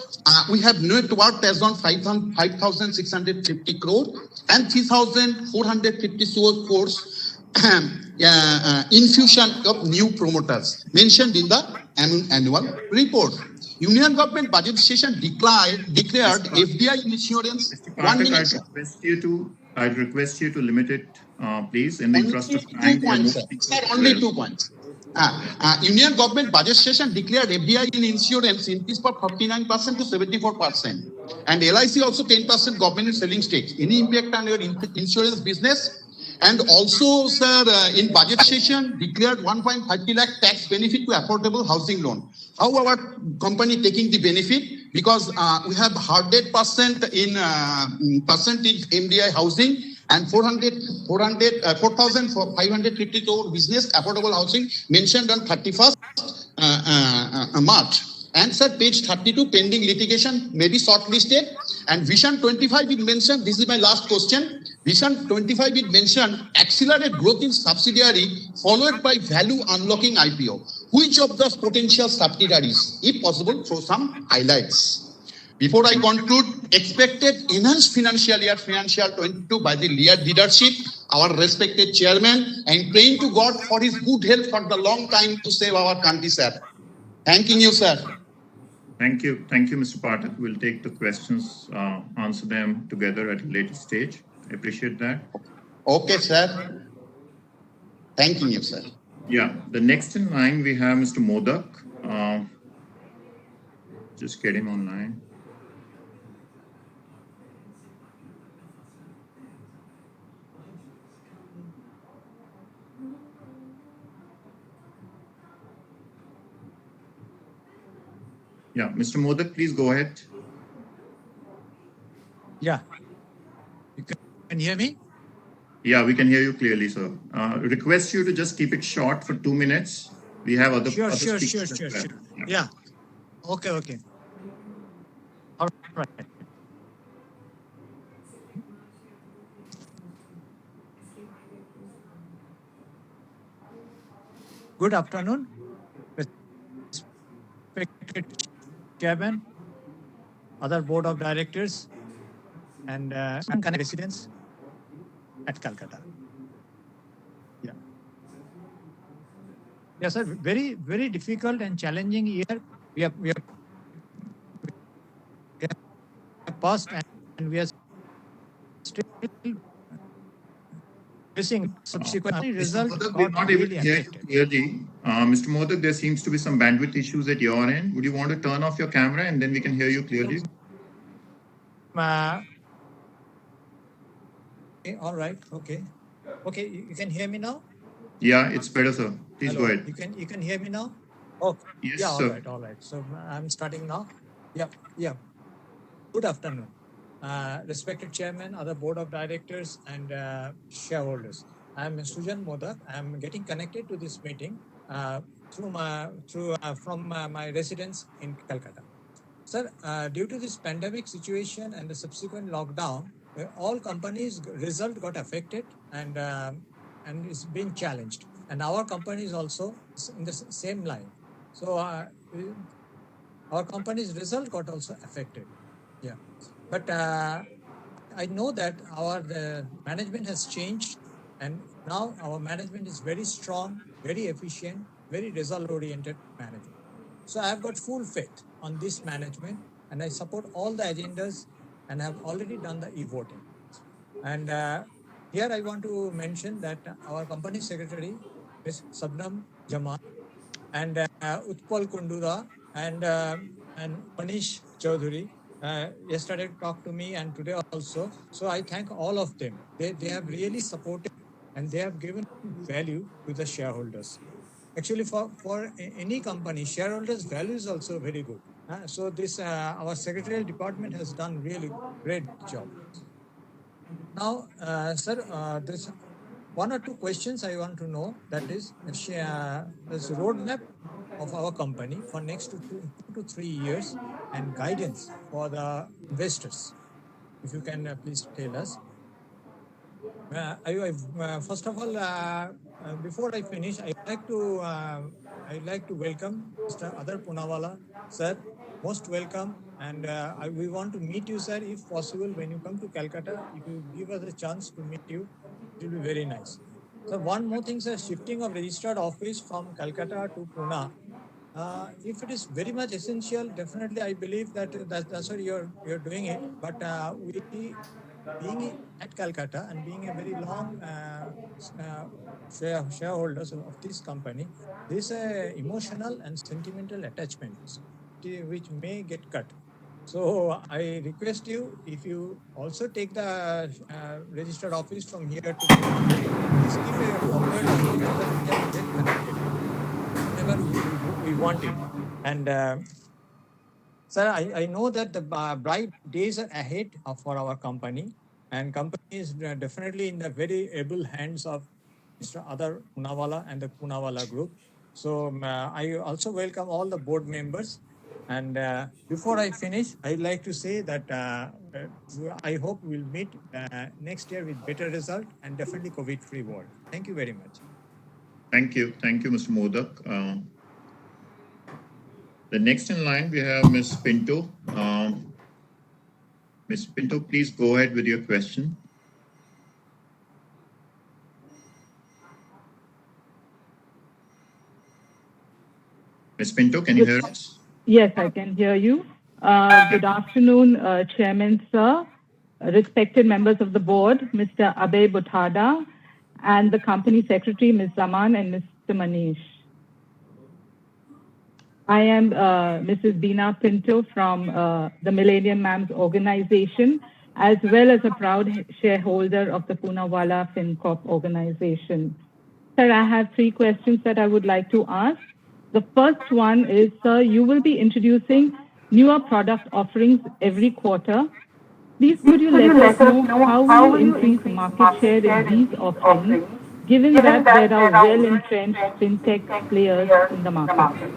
we have net worth as on 5,650 crore and 3,450 crores infusion of new promoters mentioned in the annual report. Union government budget session declared FDI insurance. Mr. Pathak, I'd request you to limit it, please, in the interest of time. Only 2 points. Union government budget session declared FDI in insurance increased from 49% to 74%. And LIC also 10% government selling stakes. Any impact on your insurance business? And also, sir, in budget session, declared 1.30 lakh tax benefit to affordable housing loan. How our company taking the benefit? Because we have 100% in percentage MDI housing and 4,550 crore business affordable housing mentioned on 31st March. And sir, page 32, pending litigation may be shortlisted. And Vision 25, it mentioned, this is my last question. Vision 25, it mentioned accelerate growth in subsidiary followed by value unlocking IPO. Which of those potential subsidiaries, if possible, throw some highlights? Before I conclude, expected enhanced financial year 22 by the leadership, our respected chairman, and praying to God for his good health for the long time to save our country, sir. Thanking you, sir. Thank you, Mr. Pathak. We'll take the questions, answer them together at a later stage. I appreciate that. Okay, sir. Thanking you, sir. Yeah, the next in line we have Mr. Modak. Just get him online. Yeah, Mr. Modak, please go ahead. Yeah. You can hear me? Yeah, we can hear you clearly, sir. Request you to just keep it short for 2 minutes. We have other Sure. speakers. Yeah. Okay. All right. Good afternoon, respected chairman, other board of directors, and residents at Calcutta. Yeah. Yes, sir. Very, very difficult and challenging year. We have passed, and we are still facing subsequent result. We're not able to hear you clearly. Mr. Modak, there seems to be some bandwidth issues at your end. Would you want to turn off your camera and then we can hear you clearly? All right. Okay. You can hear me now? Yeah, it's better, sir. Please go ahead. You can hear me now? Oh, yes, yeah. sir. All right. So I'm starting now. Yeah. Good afternoon, respected chairman, other board of directors, and shareholders. I'm Sujan Modak. I'm getting connected to this meeting from my residence in Calcutta. Sir, due to this pandemic situation and the subsequent lockdown, all companies' result got affected and is being challenged. And our company is also in the same line. So our company's result got also affected. Yeah, but I know that our management has changed, and now our management is very strong, very efficient, very result-oriented management. So I have got full faith on this management, and I support all the agendas and have already done the e-voting. And here I want to mention that our company secretary, Ms. Sabnam Jamal, and Utpal Kundura, and Manish Chaudhary, yesterday talked to me and today also. So I thank all of them. They have really supported and they have given value to the shareholders. Actually, for any company, shareholders' value is also very good. So this our secretarial department has done really great job. Now, sir, there's one or two questions I want to know. That is, there's a roadmap of our company for next 2 to 3 years and guidance for the investors. If you can please tell us. First of all, before I finish, I'd like to welcome Mr. Adar Punawala, sir. Most welcome, and we want to meet you, sir, if possible. When you come to Calcutta, if you give us a chance to meet you, it will be very nice. So one more thing, sir, shifting of registered office from Calcutta to Pune. If it is very much essential, definitely I believe that's why you're doing it. But we being at Calcutta and being a very long shareholders of this company, there's a emotional and sentimental attachments which may get cut. So I request you, if you also take the registered office from here to Pune, please keep a corporate office so that we can get connected whenever we want it. And sir, I know that the bright days are ahead for our company. and company is definitely in the very able hands of Mr. Adar Poonawala and the Poonawala Group. So I also welcome all the board members. And before I finish, I'd like to say that I hope we'll meet next year with better result and definitely COVID-free world. Thank you very much. Thank you, Mr. Modak. The next in line, we have Ms. Pinto. Ms. Pinto, please go ahead with your question. Ms. Pinto, can you hear us? Yes, I can hear you. Good afternoon, Chairman, sir, respected members of the board, Mr. Abe Butada, and the company secretary, Ms. Zaman and Mr. Manish. I am Mrs. Beena Pinto from the Millennium Mams organization, as well as a proud shareholder of the Poonawala FinCorp organization. Sir, I have 3 questions that I would like to ask. The first one is, sir, you will be introducing newer product offerings every quarter. Please could you let us know how will you increase market share in these offerings, given that there are well-entrenched fintech players in the market?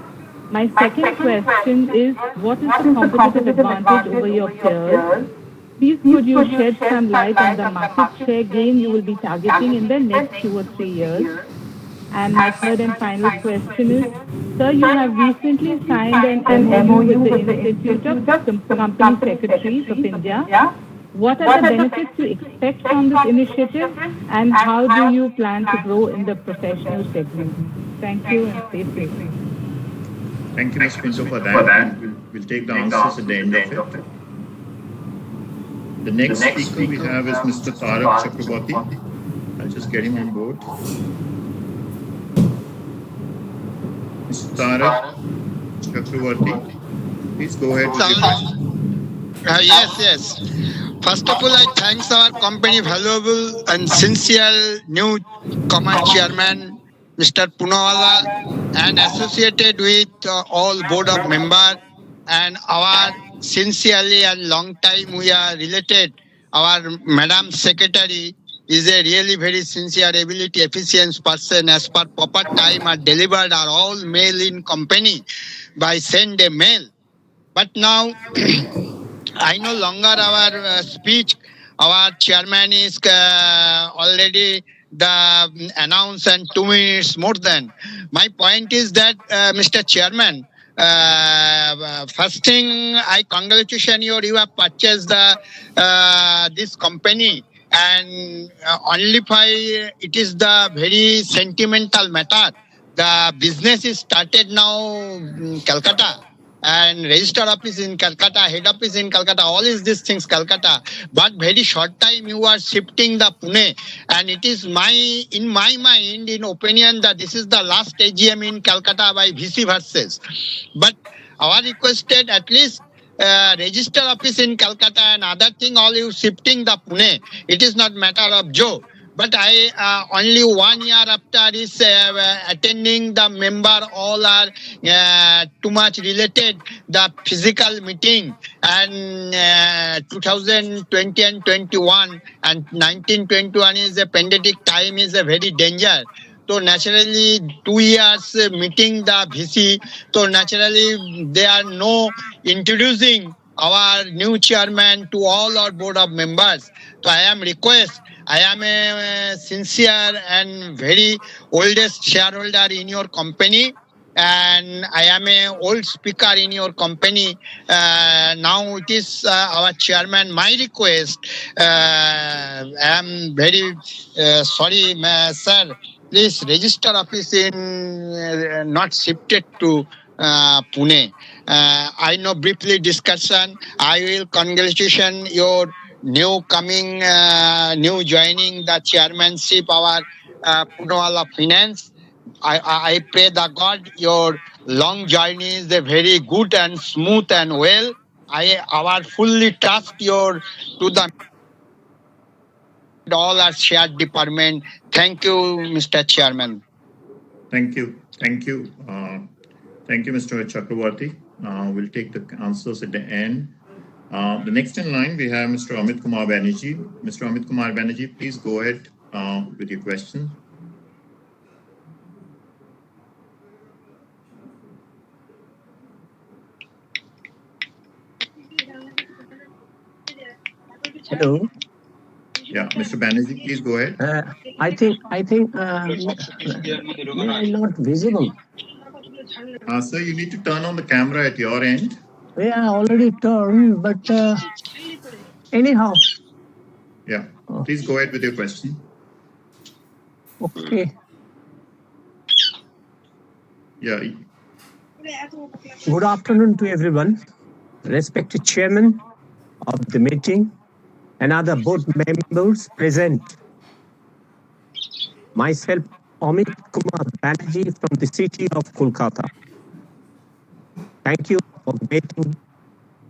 My second question is, what is the competitive advantage over your peers? Please could you shed some light on the market share gain you will be targeting in the next 2 or 3 years? And my third and final question is, sir, you have recently signed an MOU with the Institute of Company Secretaries of India. What are the benefits you expect from this initiative, and how do you plan to grow in the professional segment? Thank you, and stay safe. Thank you, Ms. Pinto, for that. We'll take the answers at the end of it. The next speaker we have is Mr. Tarak Chakraborty. I'll just get him on board. Mr. Tarak Chakraborty, please go ahead with your question. Yes. First of all, I thanks our company valuable and sincere newcomer chairman, Mr. Poonawala, and associated with all board of members, and our sincerely and long time we are related. Our Madam Secretary is a really very sincere, ability, efficient person. As per proper time are delivered are all mail in company by send a mail. But now I no longer our speech. Our chairman is already the announce and 2 minutes more than. My point is that, Mr. Chairman, first thing I congratulate you have purchased the this company, and only by it is the very sentimental matter. The business is started now Calcutta, and register office in Calcutta, head office in Calcutta, all is these things Calcutta. But very short time you are shifting the Pune, and it is in my mind, in opinion, that this is the last AGM in Calcutta by VC versus. But our requested at least register office in Calcutta and other thing, all you shifting the Pune. It is not matter of Joe. But I only 1 year after is attending the member, all are too much related the physical meeting, and 2020 and 21 and 1921 is a pandemic time, is a very danger. So naturally 2 years meeting the VC, so naturally they are no introducing our new chairman to all our board of members. So I am request, I am a sincere and very oldest shareholder in your company, and I am a old speaker in your company. Now it is our chairman. My request, I am very sorry, sir. Please register office in not shifted to Pune. I know briefly discussion. I will congratulate your new coming, new joining the chairmanship our Poonawala Finance. I pray the God your long journey is a very good and smooth and well. Our fully trust your to the all our shared department. Thank you, Mr. Chairman. Thank you. Thank you, Mr. Chakraborty. We'll take the answers at the end. The next in line, we have Mr. Amit Kumar Banerjee. Mr. Amit Kumar Banerjee, please go ahead with your question. Hello. Yeah, Mr. Banerjee, please go ahead. I think not visible. Sir, you need to turn on the camera at your end. Yeah, already turned, but anyhow. Yeah, please go ahead with your question. Okay. Yeah. Good afternoon to everyone. Respected chairman of the meeting and other board members present. Myself, Amit Kumar Banerjee from the city of Kolkata. Thank you for getting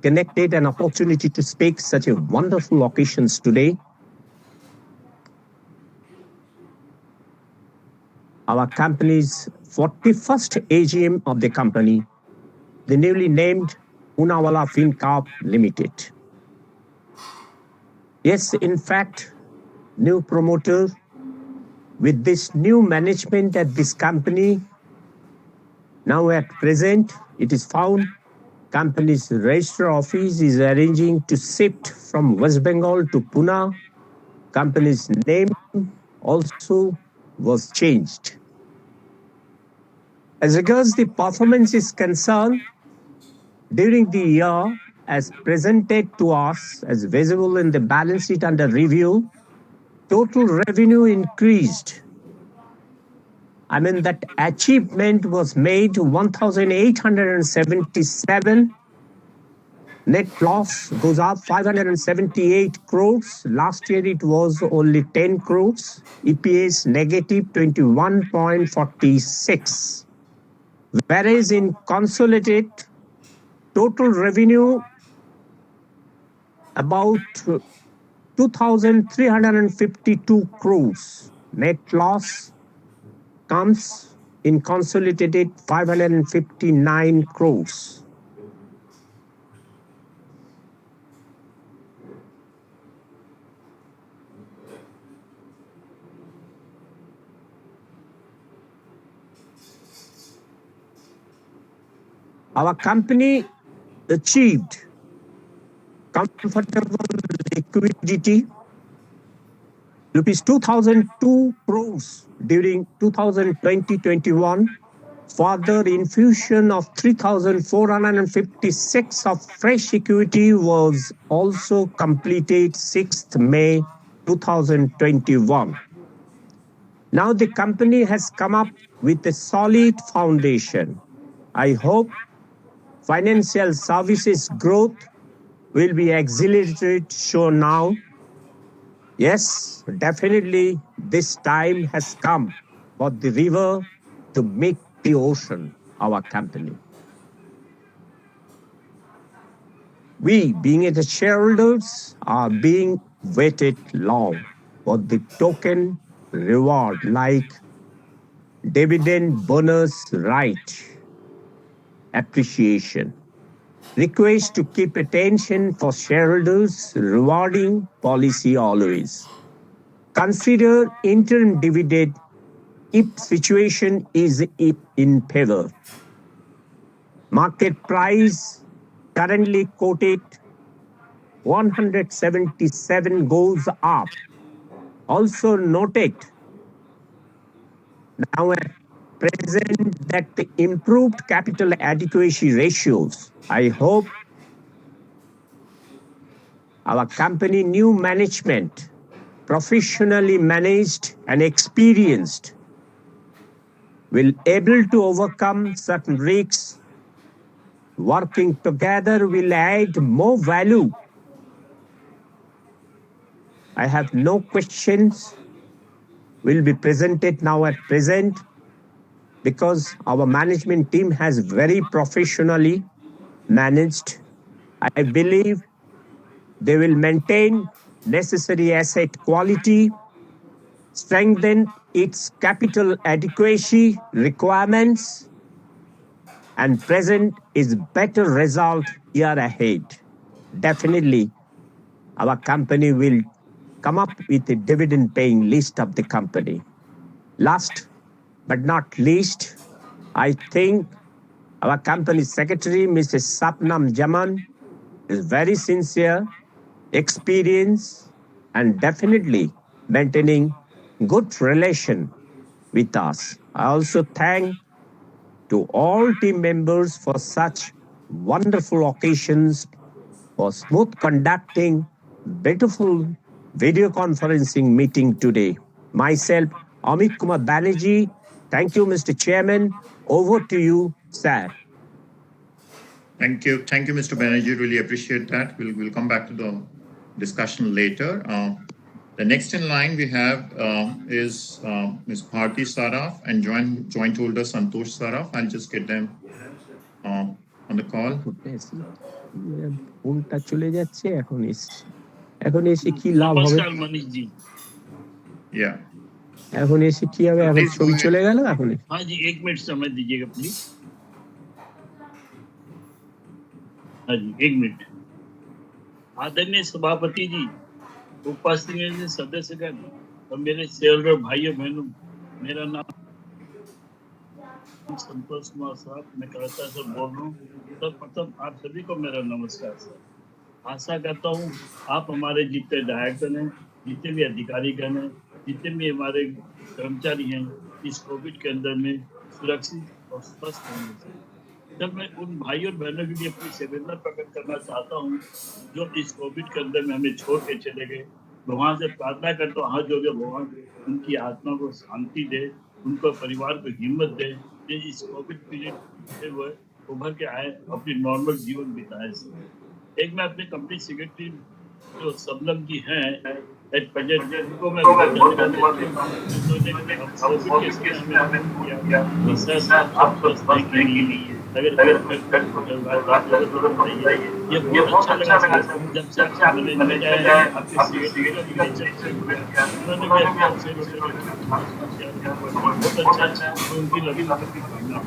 connected and opportunity to speak such a wonderful occasions today. Our company's 41st AGM of the company, the newly named Poonawalla FinCorp Limited. Yes, in fact, new promoter with this new management at this company. Now at present, it is found company's register office is arranging to shift from West Bengal to Pune. Company's name also was changed. As regards the performance is concerned, during the year, as presented to us as visible in the balance sheet under review, total revenue increased. I mean that achievement was made 1,877. Net loss goes up 578 crores. Last year it was only 10 crores. EPS negative 21.46. Whereas in consolidated, total revenue about 2,352 crores. Net loss comes in consolidated 559 crores. Our company achieved comfortable liquidity, rupees 2,002 crores during 2020-21. Further infusion of 3,456 of fresh equity was also completed 6th May 2021. Now the company has come up with a solid foundation. I hope financial services growth will be accelerated so now. Yes, definitely this time has come for the river to meet the ocean, our company. We, being the shareholders, are being waited long for the token reward like dividend bonus right, appreciation. Request to keep attention for shareholders rewarding policy always. Consider interim dividend if situation is in favor. Market price currently quoted 177 goes up. Also noted now at present that the improved capital adequacy ratios. I hope our company new management, professionally managed and experienced, will able to overcome certain risks. Working together will add more value. I have no questions will be presented now at present because our management team has very professionally managed. I believe they will maintain necessary asset quality, strengthen its capital adequacy requirements, and present is better result year ahead. definitely our company will come up with a dividend paying list of the company. Last but not least, I think our company secretary, Mrs. Sapnam Jaman, is very sincere, experienced, and definitely maintaining good relation with us. I also thank to all team members for such wonderful occasions, for smooth conducting beautiful video conferencing meeting today. Myself, Amit Kumar Banerjee. Thank you, Mr. Chairman. Over to you, sir. Thank you, Mr. Banerjee. Really appreciate that. We'll come back to the discussion later. The next in line we have is Ms. Bharti Saraf and joint holder Santosh Saraf. I'll just get them on the call. ফোনটা চলে যাচ্ছে এখন এসে কি লাভ হবে? নমস্কার মনীষ জি। Yeah. এখন এসে কি হবে? এখন ছবি চলে গেল এখন? हाँ जी, 1 मिनट समय दीजिएगा प्लीज। हाँ जी, 1 मिनट। आदरणीय सभापति जी, उपस्थित सदस्यगण और मेरे शेयरहोल्डर भाइयों बहनों, मेरा नाम संतोष कुमार साहब, मैं कलकत्ता से बोल रहा हूँ। सर्वप्रथम आप सभी को मेरा नमस्कार सर। आशा करता हूँ आप हमारे जितने डायरेक्टर हैं, जितने भी अधिकारीगण हैं, जितने भी हमारे कर्मचारी हैं, इस कोविड के अंदर में सुरक्षित और स्वस्थ होंगे सर। जब मैं उन भाइयों और बहनों के लिए अपनी संवेदना प्रकट करना चाहता हूँ जो इस कोविड के अंदर में हमें छोड़ के चले गए। भगवान से प्रार्थना करता हूँ हाथ जोड़े भगवान उनकी आत्मा को शांति दे, उनको परिवार को हिम्मत दे, ये इस कोविड पीरियड से वो उभर के आए, अपनी नॉर्मल जीवन बिताए। एक मैं अपने कंपनी सेक्रेटरी जो सबलम जी हैं एट प्रेजेंट, उनको मैं धन्यवाद देता हूँ जिन्होंने कोविड के समय हमें फोन किया कि सर आप स्वस्थ हैं कि नहीं, अगर ये बहुत अच्छा लगा सर। जब से मैंने मिला है आपके सेक्रेटरी का नेचर से उन्होंने भी अपने आपसे बहुत अच्छा उनकी लगी भावना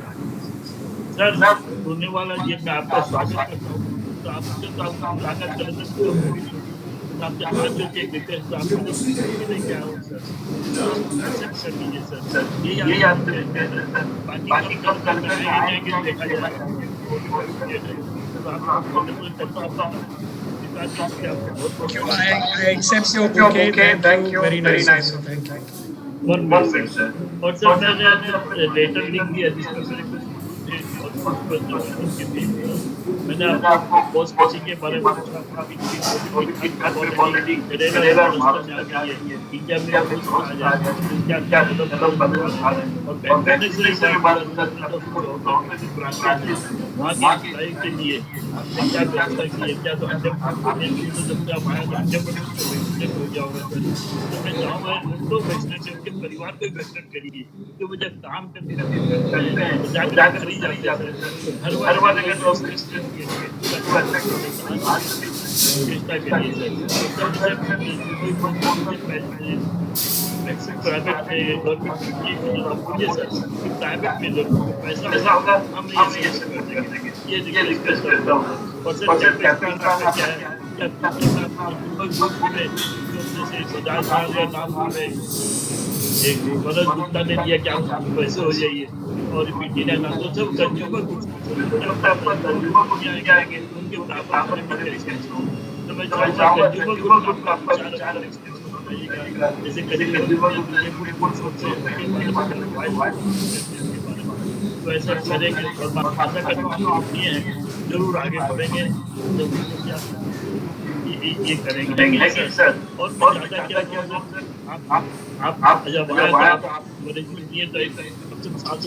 सर। सुनने वाला जी मैं आपका स्वागत करता हूँ। तो आपसे तो आपको मुलाकात करने से आपसे हाथ जोड़ के रिक्वेस्ट तो आपको लेके आओ सर, तो आप एक्सेप्ट कर लीजिए सर। यही आपसे बाकी कब करना है जाएंगे देखा जाएगा। तो आप करता आपका I accept your bouquet. Thank you. Very nice. Thank you. One minute, sir. और सर मैंने लेटर लिख दिया जिसमें मेरे कुछ मैंने आपको पोस्ट कोचिंग के बारे में पूछा ऑलरेडी करेगा महाराष्ट्र में आ गई है, इंडिया में कुछ आ जाए क्या कदम और बैंक से बात वहाँ की एम्प्लॉय के लिए आपने क्या व्यवस्था की है? क्या तो 100% जब से आप आए तो 100% वैक्सीनेट हो जाओगे सर। तो मैं चाहूँगा उनको वैक्सीनेट उनके परिवार को वैक्सीनेट करिए, क्योंकि वो जब काम करते हैं तो जाकर कर ही जाते हैं। तो घर वाले का तो चेष्टा करिए सर। वैक्सीन प्राइवेट में गवर्नमेंट मुझे सर कि प्राइवेट में जो पैसा होगा हम ये कर देंगे, ये रिक्वेस्ट करता हूँ। और सर क्या है क्या जैसे बजाज या नाम में एक मनोज गुप्ता ने दिया कि आप पैसे हो जाइए और मीडिया ना तो सब कंज्यूमर कुछ आएंगे उनके बराबर तो मैं चाहूँगा कंज्यूमर को आपका जैसे कभी तो ऐसा करेंगे और आशा करता हूँ जरूर आगे बढ़ेंगे ये करेंगे सर। और मैं ज्यादा क्या कहूँ आप जब आए तो आप मैनेजमेंट दिए तो कम से कम 700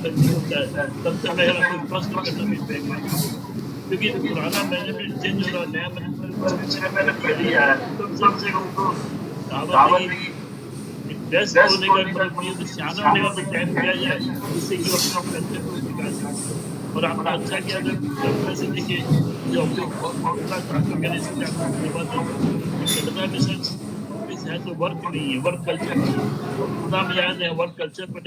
नहीं होता है, तब तक मैं फर्स्ट करना भी क्योंकि पुराना मैनेजमेंट चेंज हो रहा है, नया मैनेजमेंट कर लिया है। कम से कम बेस्ट होने का मतलब सियाना होने का तो टाइम दिया जाए जिससे कि अपना कल्चर को विकास हो। और आपने अच्छा किया जब वैसे देखिए जो ऑफिस है तो वर्क नहीं है, वर्क कल्चर नहीं है। और पुनः में याद है वर्क कल्चर पर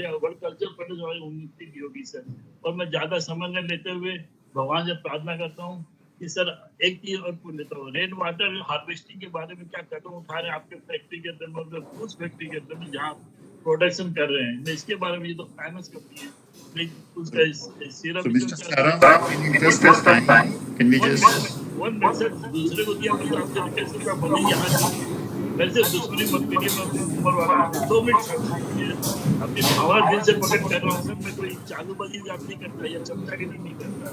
जो उन्नति भी होगी सर। और मैं ज्यादा समय न लेते हुए भगवान से प्रार्थना करता हूँ कि सर एक चीज और पूछ लेता हूँ, रेन वाटर हार्वेस्टिंग के बारे में क्या कदम उठा रहे हैं आपके फैक्ट्री के अंदर, मतलब उस फैक्ट्री के अंदर में जहाँ प्रोडक्शन कर रहे हैं, इसके बारे में ये तो फेमस कंपनी है, उसका So, serum Mr. Saram, can you just this time? Can we just? 1 minute sir, दूसरे को दिया मैं तो आपसे रिक्वेस्ट करूंगा, मनीष यहाँ दीजिए, मेरे से दुश्मनी मत करिए, मैं अपनी उम्र वाला हूँ, 2 मिनट सर, अपनी भावना दिल से प्रकट कर रहा हूँ सर, मैं कोई चालूबाजी आप नहीं करता या चमचागिरी नहीं करता,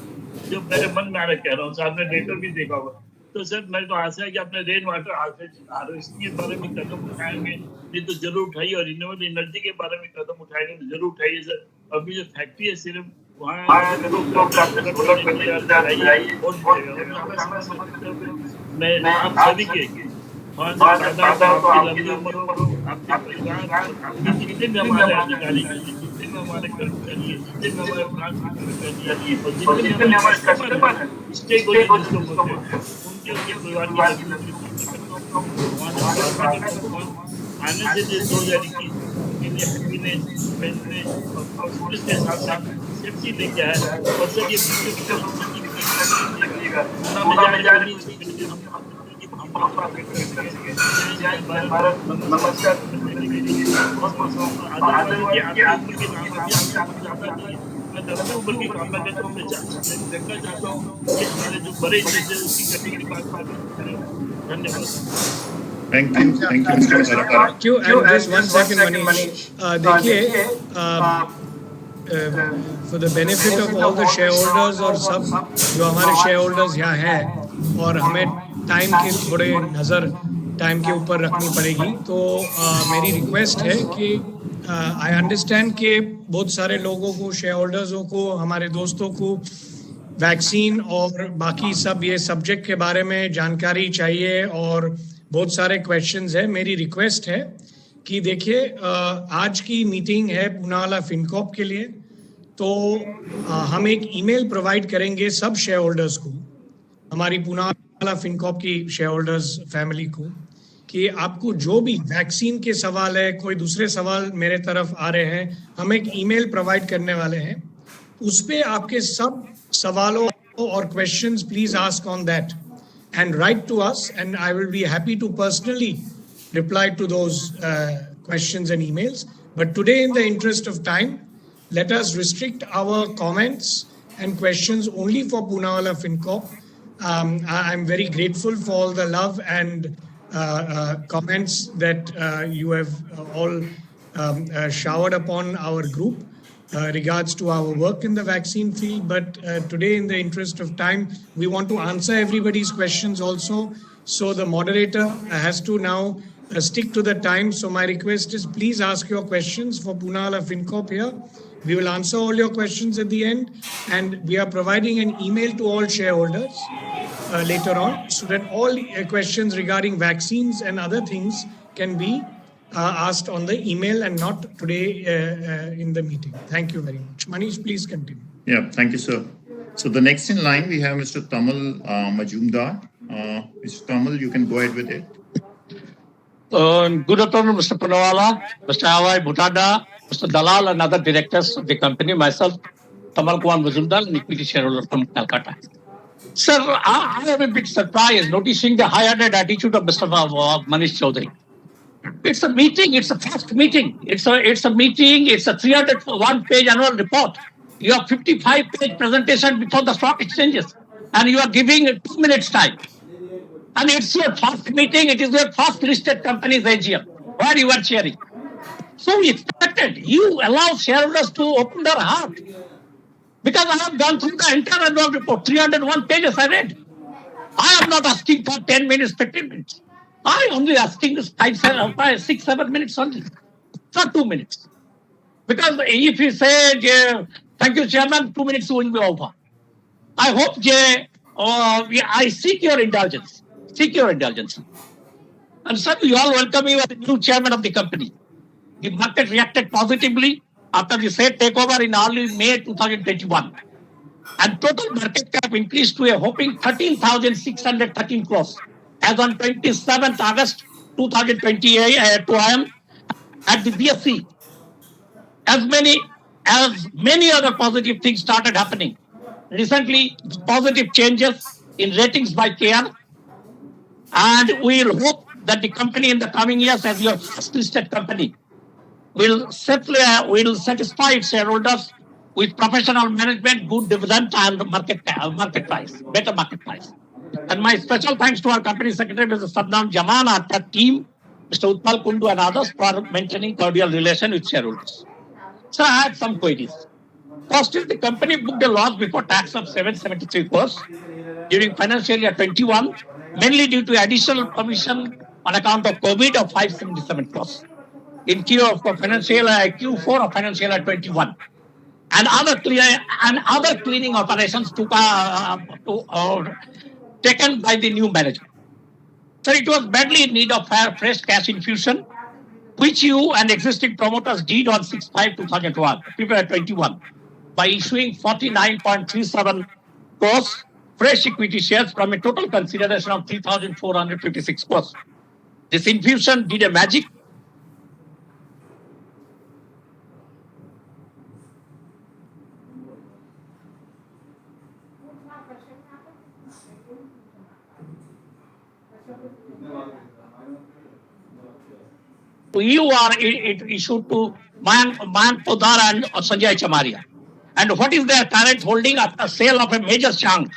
जो मेरे मन में आ रहा कह रहा हूँ सर, आपने लेटर भी देखा होगा। तो सर मेरे को आशा है कि आपने रेन वाटर हार्वेस्टिंग के बारे में कदम उठाएंगे, नहीं तो जरूर उठाइए, और रिन्यूएबल एनर्जी के बारे में कदम उठाएंगे तो जरूर उठाइए सर। अभी जो फैक्ट्री है सिर्फ वहाँ अगर लोग आपने सोलर पैनल इंडिया लगाइए और मिलेगा, और ज्यादा समय न करते हुए मैं आप सभी के वहाँ से पैदा तो आपकी लंबी उम्र हो, आपके परिवार और आपके जितने भी हमारे अधिकारी हैं, जितने भी हमारे कर्मचारी हैं, जितने भी हमारे ब्रांच के कर्मचारी हैं, और जितने भी हमारे कस्टमर हैं, स्टेक होल्डर जिसको बोलते हैं, उनके परिवार की लंबी उम्र की कामना करता हूँ, भगवान से प्रार्थना करता हूँ, भगवान आने से जो 2021 के लिए हैप्पीनेस, वेलनेस और प्रॉस्पेरिटी के साथ साथ सेफ्टी लेके आए। और सर ये वीडियो को किसी भी तरीके से देखिएगा, ना मजाक नहीं करके हम लोग की भावना को व्यक्त कर सके। जय भारत, नमस्कार करने के लिए बहुत बहुत आदर की आपकी उम्र की कामना भी आपसे कुछ ज्यादा नहीं है, मैं लंबी उम्र की कामना करता हूँ। मैं देखना चाहता हूँ कि हमारे जो बड़े जज उसकी कैटेगरी बात करें। धन्यवाद। Thank you, Mr. Saram. Thank you. And just 1 second, Manish. देखिए, for the benefit of all the shareholders और सब जो हमारे shareholders यहाँ हैं और हमें टाइम के थोड़े नज़र टाइम के ऊपर रखनी पड़ेगी, तो मेरी रिक्वेस्ट है कि आई अंडरस्टैंड कि बहुत सारे लोगों को, शेयरहोल्डर्सों को, हमारे दोस्तों को वैक्सीन और बाकी सब ये सब्जेक्ट के बारे में जानकारी चाहिए और बहुत सारे क्वेश्चंस है। मेरी रिक्वेस्ट है कि देखिए, आज की मीटिंग है पूनावाला फिनकॉप के लिए, तो हम एक ईमेल प्रोवाइड करेंगे सब शेयर होल्डर्स को, हमारी पूनावाला फिनकॉप की शेयर होल्डर्स फैमिली को, कि आपको जो भी वैक्सीन के सवाल है, कोई दूसरे सवाल मेरे तरफ आ रहे हैं, हम एक ईमेल प्रोवाइड करने वाले हैं, उस पे आपके सब सवालों और questions please ask on that and write to us, and I will be happy to personally reply to those questions and emails. But today, in the interest of time, let us restrict our comments and questions only for Poonawalla FinCorp. I'm very grateful for all the love and comments that you have all showered upon our group. Regards to our work in the vaccine field, but today, in the interest of time, we want to answer everybody's questions also. So the moderator has to now stick to the time. So my request is, please ask your questions for Poonawalla FinCorp here. We will answer all your questions at the end, and we are providing an email to all shareholders later on, so that all questions regarding vaccines and other things can be asked on the email and not today in the meeting. Thank you very much. Manish, please continue. Yeah, thank you, sir. So the next in line, we have Mr. Tamal Majumdar. Mr. Tamal, you can go ahead with it. Good afternoon, Mr. Poonawalla, Mr. Awai Bhutada, Mr. Dalal, and other directors of the company. Myself, Tamal Kumar Majumdar, an equity shareholder from Calcutta. Sir, I am a bit surprised noticing the high-handed attitude of Mr. Manish Chaudhary. It's a meeting. It's a fast meeting. It's a meeting. It's a 301-page annual report. You have 55-page presentation before the stock exchanges, and you are giving 2 minutes time. And it's your first meeting. It is your first listed company's AGM where you are chairing. So we expected you allow shareholders to open their heart, because I have gone through the entire annual report, 301 pages I read. I am not asking for 10 minutes, 15 minutes. I am only asking 5, 6, 7 minutes only, not 2 minutes. Because if you say, thank you, Chairman, 2 minutes will be over. I hope, I seek your indulgence. Seek your indulgence. And sir, you all welcome me as the new chairman of the company. The market reacted positively after the said takeover in early May 2021. And total market cap increased to a whopping 13,613 crores as on 27th August 2028 at the BSE. As many other positive things started happening. Recently, positive changes in ratings by CARE. And we'll hope that the company in the coming years, as your first listed company, will satisfy its shareholders with professional management, good dividend, and market price, better market price. And my special thanks to our company secretary, Mr. Saddam Jaman, and our team, Mr. Utpal Kundu, and others for maintaining cordial relation with shareholders. So I had some queries. First is the company booked a loss before tax of 773 crores during financial year 21, mainly due to additional provision on account of COVID of 577 crores in Q4 of financial year 21. And other cleaning operations taken by the new management. So it was badly in need of fresh cash infusion, which you and existing promoters did on 6/5/2021 by issuing 49.37 crores fresh equity shares from a total consideration of 3,456 crores. This infusion did a magic. You are issued to Mayank Podar and Sanjay Chamaria. And what is their current holding after sale of a major chunk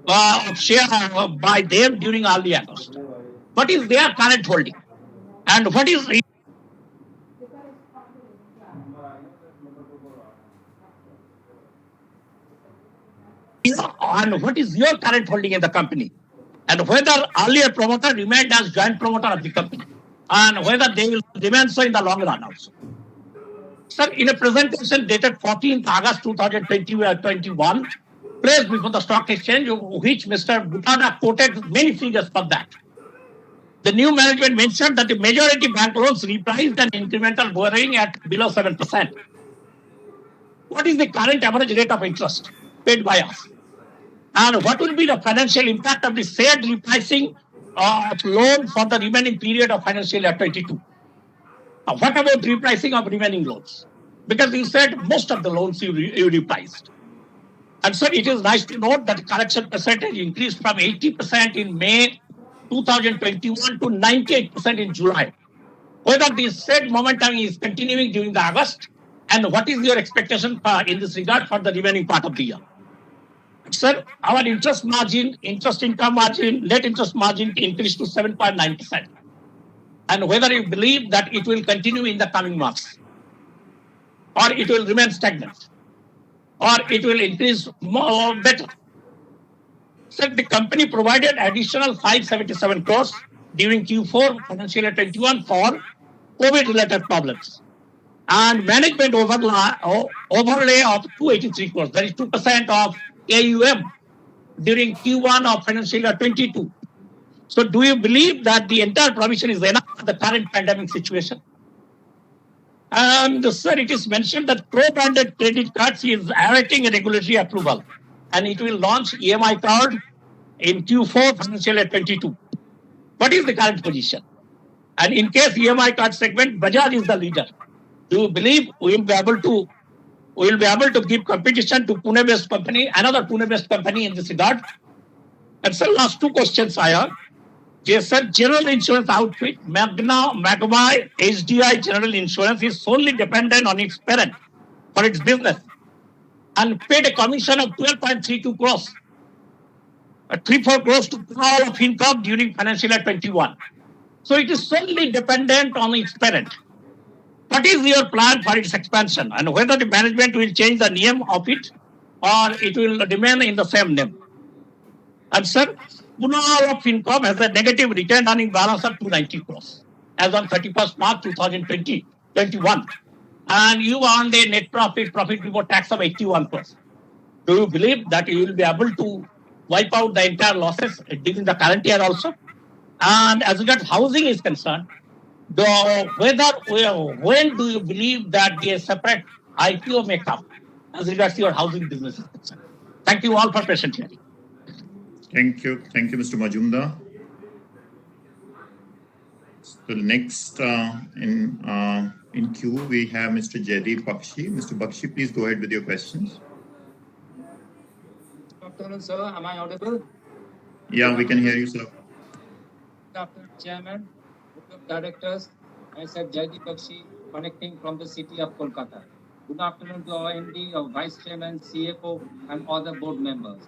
of share by them during early August? What is their current holding? And what is your current holding in the company? And whether earlier promoter remained as joint promoter of the company, and whether they will remain so in the long run also. Sir, in a presentation dated 14th August 2021, placed before the stock exchange, which Mr. Bhutada quoted many figures for that. The new management mentioned that the majority bank loans repriced and incremental borrowing at below 7%. What is the current average rate of interest paid by us? And what will be the financial impact of the said repricing of loan for the remaining period of financial year 22? What about repricing of remaining loans? Because you said most of the loans you repriced. And so it is nice to note that the collection percentage increased from 80% in May 2021 to 98% in July. Whether this said momentum is continuing during the August, and what is your expectation in this regard for the remaining part of the year? Sir, our interest margin, interest income margin, net interest margin increased to 7.9%. And whether you believe that it will continue in the coming months, or it will remain stagnant, or it will increase more or better. So the company provided additional 577 crores during Q4 financial year 21 for COVID-related problems. And management overlay of 283 crores, that is 2% of AUM during Q1 of financial year 22. So do you believe that the entire provision is enough for the current pandemic situation? And sir, it is mentioned that co-branded credit cards is awaiting a regulatory approval, and it will launch EMI card in Q4 financial year 22. What is the current position? And in case EMI card segment, Bajaj is the leader. Do you believe we will be able to give competition to Pune-based company, another Pune-based company in this regard? And sir, last two questions I have. Yes, sir, general insurance outfit, Magma HDI General Insurance is solely dependent on its parent for its business and paid a commission of 12.32 crores, 34 crores to all of income during financial year 21. So it is solely dependent on its parent. What is your plan for its expansion, and whether the management will change the name of it or it will remain in the same name? And sir, Punawala of Income has a negative retained earning balance of 290 crores as on 31st March 2021. And you earned a net profit before tax of 81 crores. Do you believe that you will be able to wipe out the entire losses during the current year also? And as regards housing is concerned, when do you believe that the separate IPO may come as regards your housing business is concerned? Thank you all for patient hearing. Thank you, Mr. Majumdar. So next in queue we have Mr. Jaideep Bakshi. Mr. Bakshi, please go ahead with your questions. Good afternoon, sir. Am I audible? Yeah, we can hear you, sir. Good afternoon, Chairman, Board of Directors. Myself, Jaydeep Bakshi, connecting from the city of Kolkata. Good afternoon to our MD, our Vice Chairman, CFO, and other board members.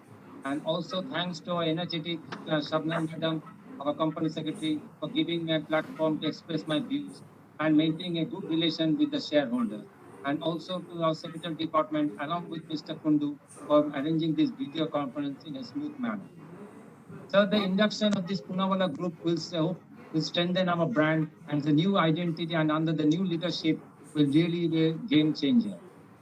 And also thanks to our energetic Shabnam Madam, our Company Secretary, for giving me a platform to express my views and maintaining a good relation with the shareholders. And also to our Secretary Department, along with Mr. Kundu, for arranging this video conference in a smooth manner. So the induction of this Poonawalla group will strengthen our brand and the new identity, and under the new leadership will really be a game changer.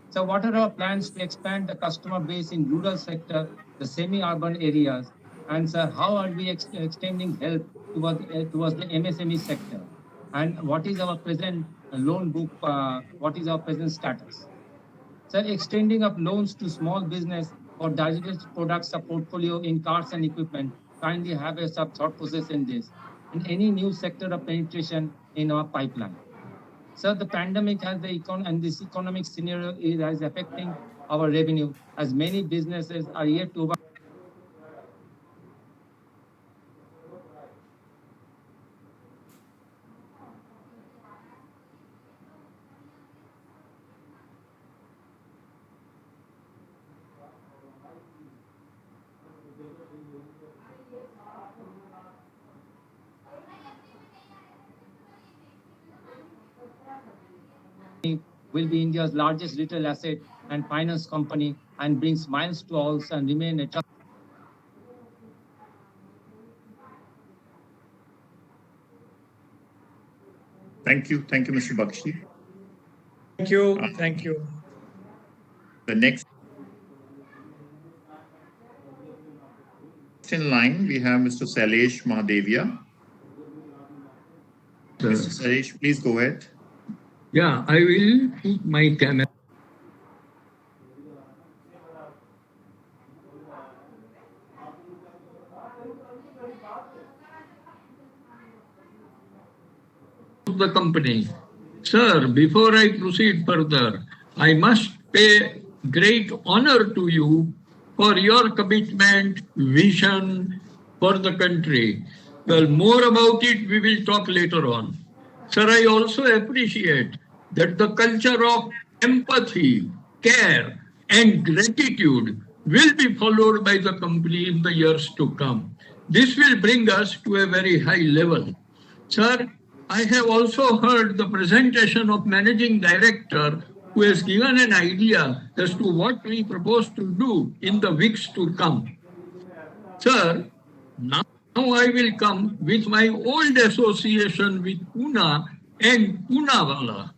So what are our plans to expand the customer base in rural sector, the semi-urban areas? And sir, how are we extending help towards the MSME sector? And what is our present loan book? What is our present status? So extending of loans to small business or digital products portfolio in cars and equipment, kindly have a sub thought process in this. And any new sector of penetration in our pipeline. So the pandemic has and this economic scenario is affecting our revenue, as many businesses are yet to will be India's largest retail asset and finance company, and bring smiles to all and remain a Thank you, Mr. Bakshi. Thank you. Thank you. The next in line, we have Mr. Sailesh Mahadevia. Mr. Sailesh, please go ahead. Yeah, I will put my camera. The company. Sir, before I proceed further, I must pay great honor to you for your commitment, vision for the country. Well, more about it we will talk later on. Sir, I also appreciate that the culture of empathy, care, and gratitude will be followed by the company in the years to come. This will bring us to a very high level. Sir, I have also heard the presentation of Managing Director, who has given an idea as to what we propose to do in the weeks to come. Sir, now I will come with my old association with Pune and Poonawalla.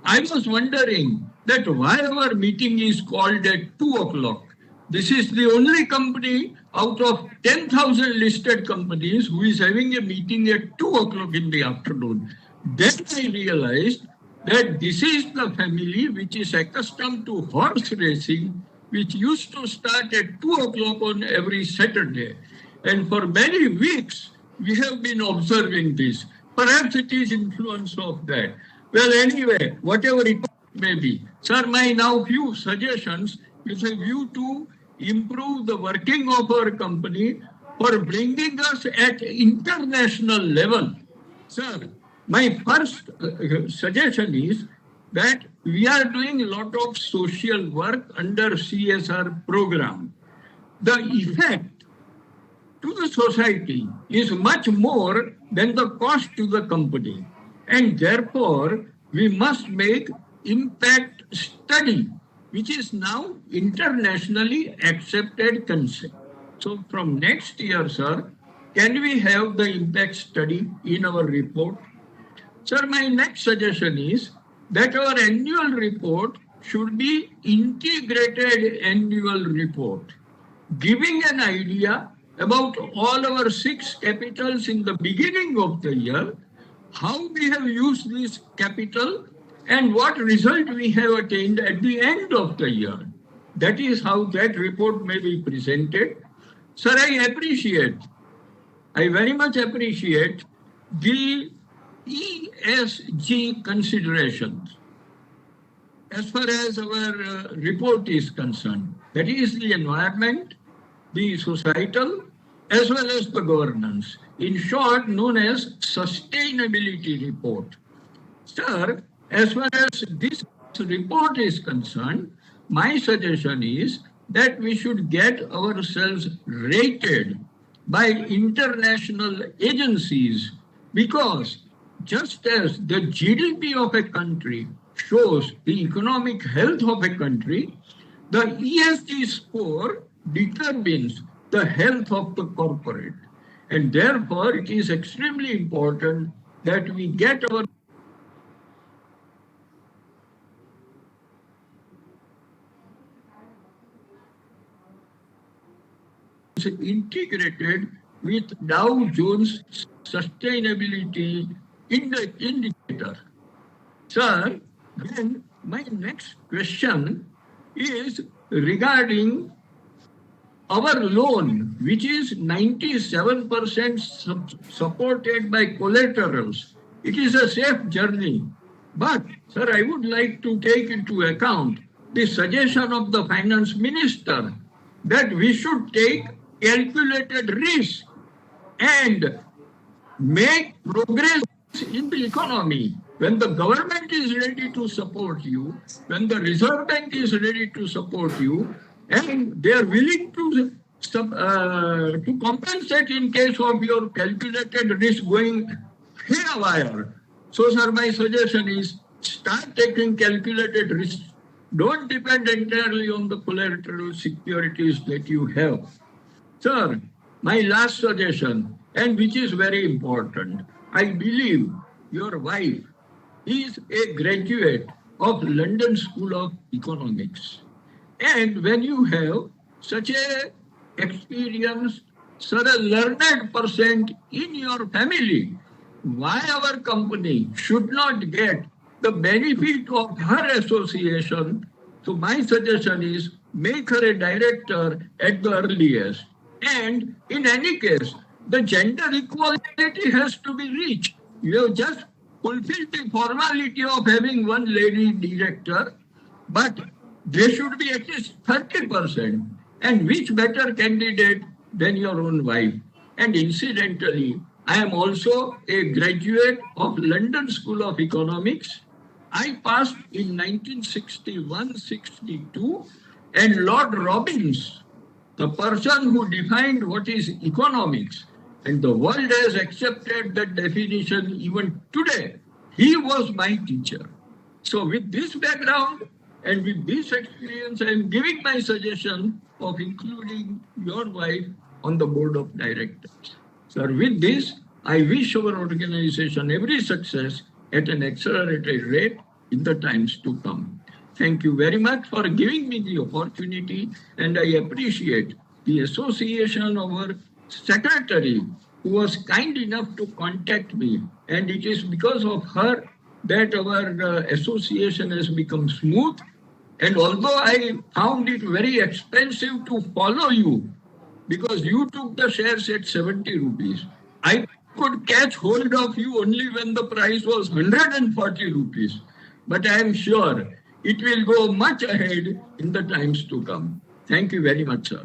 I was wondering that why our meeting is called at 2 o'clock. This is the only company out of 10,000 listed companies who is having a meeting at 2 o'clock in the afternoon. Then I realized that this is the family which is accustomed to horse racing, which used to start at 2 o'clock on every Saturday. And for many weeks, we have been observing this. Perhaps it is influence of that. Well, anyway, whatever it may be. Sir, my now few suggestions with a view to improve the working of our company for bringing us at international level. Sir, my first suggestion is that we are doing a lot of social work under CSR program. The effect to the society is much more than the cost to the company. And therefore, we must make impact study, which is now internationally accepted concept. So from next year, sir, can we have the impact study in our report? Sir, my next suggestion is that our annual report should be integrated annual report, giving an idea about all our 6 capitals in the beginning of the year, how we have used this capital, and what result we have attained at the end of the year. That is how that report may be presented. Sir, I very much appreciate the ESG considerations as far as our report is concerned. That is the environment, the societal, as well as the governance. In short, known as sustainability report. Sir, as far as this report is concerned, my suggestion is that we should get ourselves rated by international agencies, because just as the GDP of a country shows the economic health of a country, the ESG score determines the health of the corporate. And therefore, it is extremely important that we get our integrated with Dow Jones Sustainability Indicator. Sir, then my next question is regarding our loan, which is 97% supported by collaterals. It is a safe journey. But, sir, I would like to take into account the suggestion of the finance minister that we should take calculated risk and make progress in the economy. When the government is ready to support you, when the Reserve Bank is ready to support you, and they are willing to compensate in case of your calculated risk going haywire. So, sir, my suggestion is start taking calculated risks. Don't depend entirely on the collateral securities that you have. Sir, my last suggestion, and which is very important, I believe your wife is a graduate of London School of Economics. And when you have such a experienced, such a learned person in your family, why our company should not get the benefit of her association? So my suggestion is make her a director at the earliest. And in any case, the gender equality has to be reached. You have just fulfilled the formality of having one lady director, but there should be at least 30%. And which better candidate than your own wife? And incidentally, I am also a graduate of London School of Economics. I passed in 1961-62, and Lord Robbins, the person who defined what is economics, and the world has accepted that definition even today, he was my teacher. So with this background and with this experience, I am giving my suggestion of including your wife on the board of directors. Sir, with this, I wish our organization every success at an accelerated rate in the times to come. Thank you very much for giving me the opportunity, and I appreciate the association of our secretary who was kind enough to contact me, and it is because of her that our association has become smooth. And although I found it very expensive to follow you, because you took the shares at 70 rupees, I could catch hold of you only when the price was 140 rupees. But I am sure it will go much ahead in the times to come. Thank you very much, sir.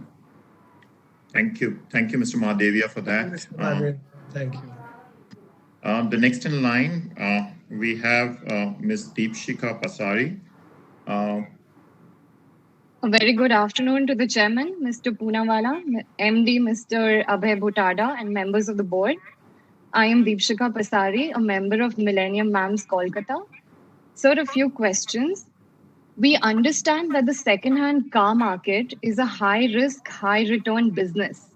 Thank you. Thank you, Mr. Mahadevia, for that. Thank you. The next in line, we have Ms. Deepshika Pasari. A very good afternoon to the chairman, Mr. Poonawala, MD, Mr. Abhay Bhutada, and members of the board. I am Deepshika Pasari, a member of Millennium MAMS, Kolkata. Sir, a few questions. We understand that the second-hand car market is a high-risk, high-return business.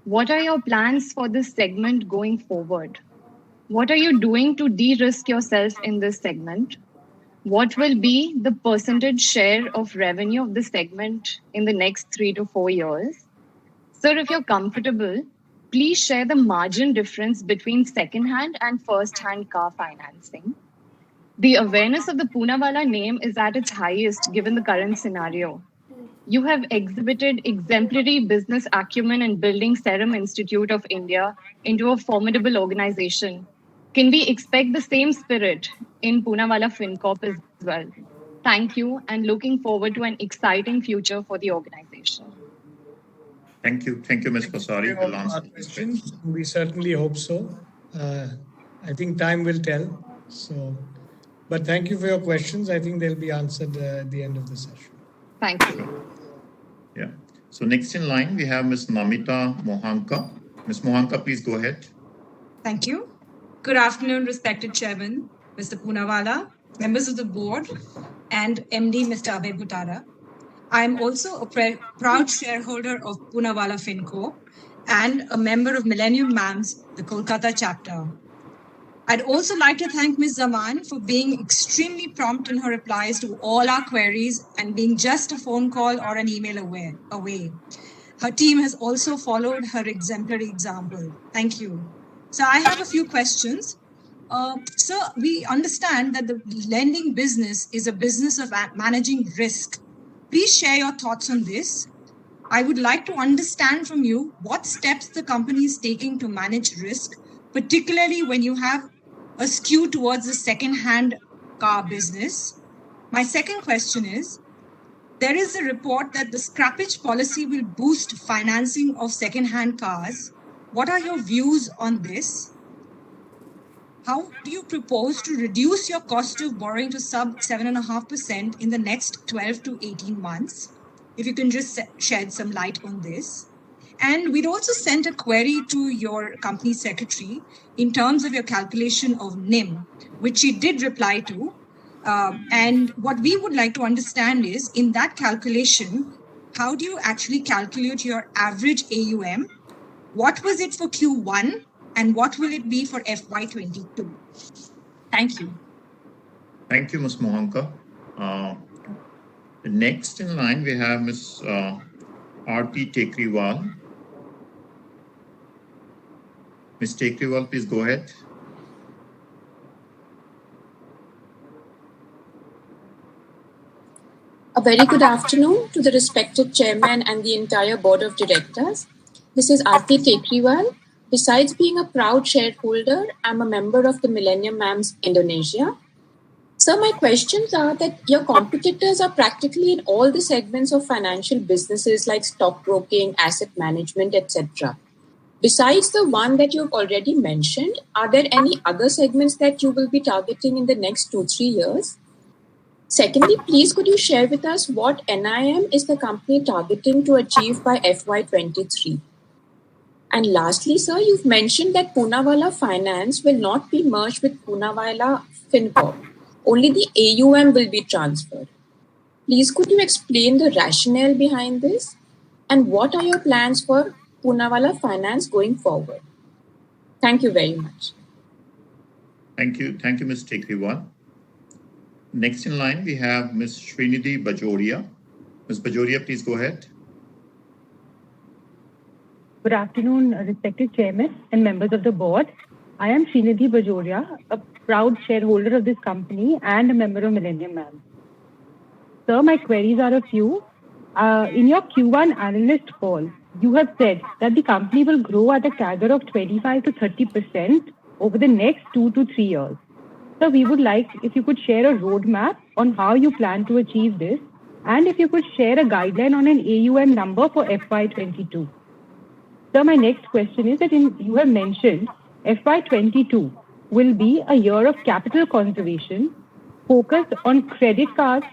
What are your plans for this segment going forward? What are you doing to de-risk yourself in this segment? What will be the percentage share of revenue of the segment in the next 3 to 4 years? Sir, if you're comfortable, please share the margin difference between second-hand and first-hand car financing. The awareness of the Poonawala name is at its highest given the current scenario. You have exhibited exemplary business acumen in building Serum Institute of India into a formidable organization. Can we expect the same spirit in Poonawala FinCorp as well? Thank you, and looking forward to an exciting future for the organization. Thank you, Ms. Pasari. We'll answer these questions. We certainly hope so. I think time will tell. So, but thank you for your questions. I think they'll be answered at the end of the session. Thank you. Yeah. So next in line, we have Ms. Namita Mohanka. Ms. Mohanka, please go ahead. Thank you. Good afternoon, respected Chairman, Mr. Poonawala, members of the board, and MD, Mr. Abhay Bhutada. I am also a proud shareholder of Poonawala Finco and a member of Millennium MAMS, the Kolkata chapter. I'd also like to thank Ms. Zaman for being extremely prompt in her replies to all our queries and being just a phone call or an email away. Her team has also followed her exemplary example. Thank you. So I have a few questions. Sir, we understand that the lending business is a business of managing risk. Please share your thoughts on this. I would like to understand from you what steps the company is taking to manage risk, particularly when you have a skew towards the second-hand car business. My second question is, there is a report that the scrappage policy will boost financing of second-hand cars. What are your views on this? How do you propose to reduce your cost of borrowing to sub 7.5% in the next 12 to 18 months? If you can just shed some light on this. And we'd also sent a query to your company secretary in terms of your calculation of NIM, which she did reply to. And what we would like to understand is, in that calculation, how do you actually calculate your average AUM? What was it for Q1 and what will it be for FY22? Thank you. Thank you, Ms. Mohanka. Next in line, we have Ms. R.T. Tekriwal. Ms. Tekriwal, please go ahead. A very good afternoon to the respected chairman and the entire board of directors. This is Aarti Tekriwal. Besides being a proud shareholder, I'm a member of the Millennium MAMS Indonesia. So my questions are that your competitors are practically in all the segments of financial businesses like stockbroking, asset management, etc. Besides the one that you've already mentioned, are there any other segments that you will be targeting in the next 2-3 years? Secondly, please could you share with us what NIM is the company targeting to achieve by FY23? And lastly, sir, you've mentioned that Poonawala Finance will not be merged with Poonawala Finco. Only the AUM will be transferred. Please could you explain the rationale behind this? And what are your plans for Poonawala Finance going forward? Thank you very much. Thank you, Ms. Tekriwal. Next in line, we have Ms. Srinidhi Bajoria. Ms. Bajoria, please go ahead. Good afternoon, respected chairman and members of the board. I am Srinidhi Bajoria, a proud shareholder of this company and a member of Millennium MAMS. Sir, my queries are a few. In your Q1 analyst call, you have said that the company will grow at a CAGR of 25 to 30% over the next 2 to 3 years. So we would like if you could share a roadmap on how you plan to achieve this, and if you could share a guideline on an AUM number for FY22. So my next question is that you have mentioned FY22 will be a year of capital conservation, focused on credit costs,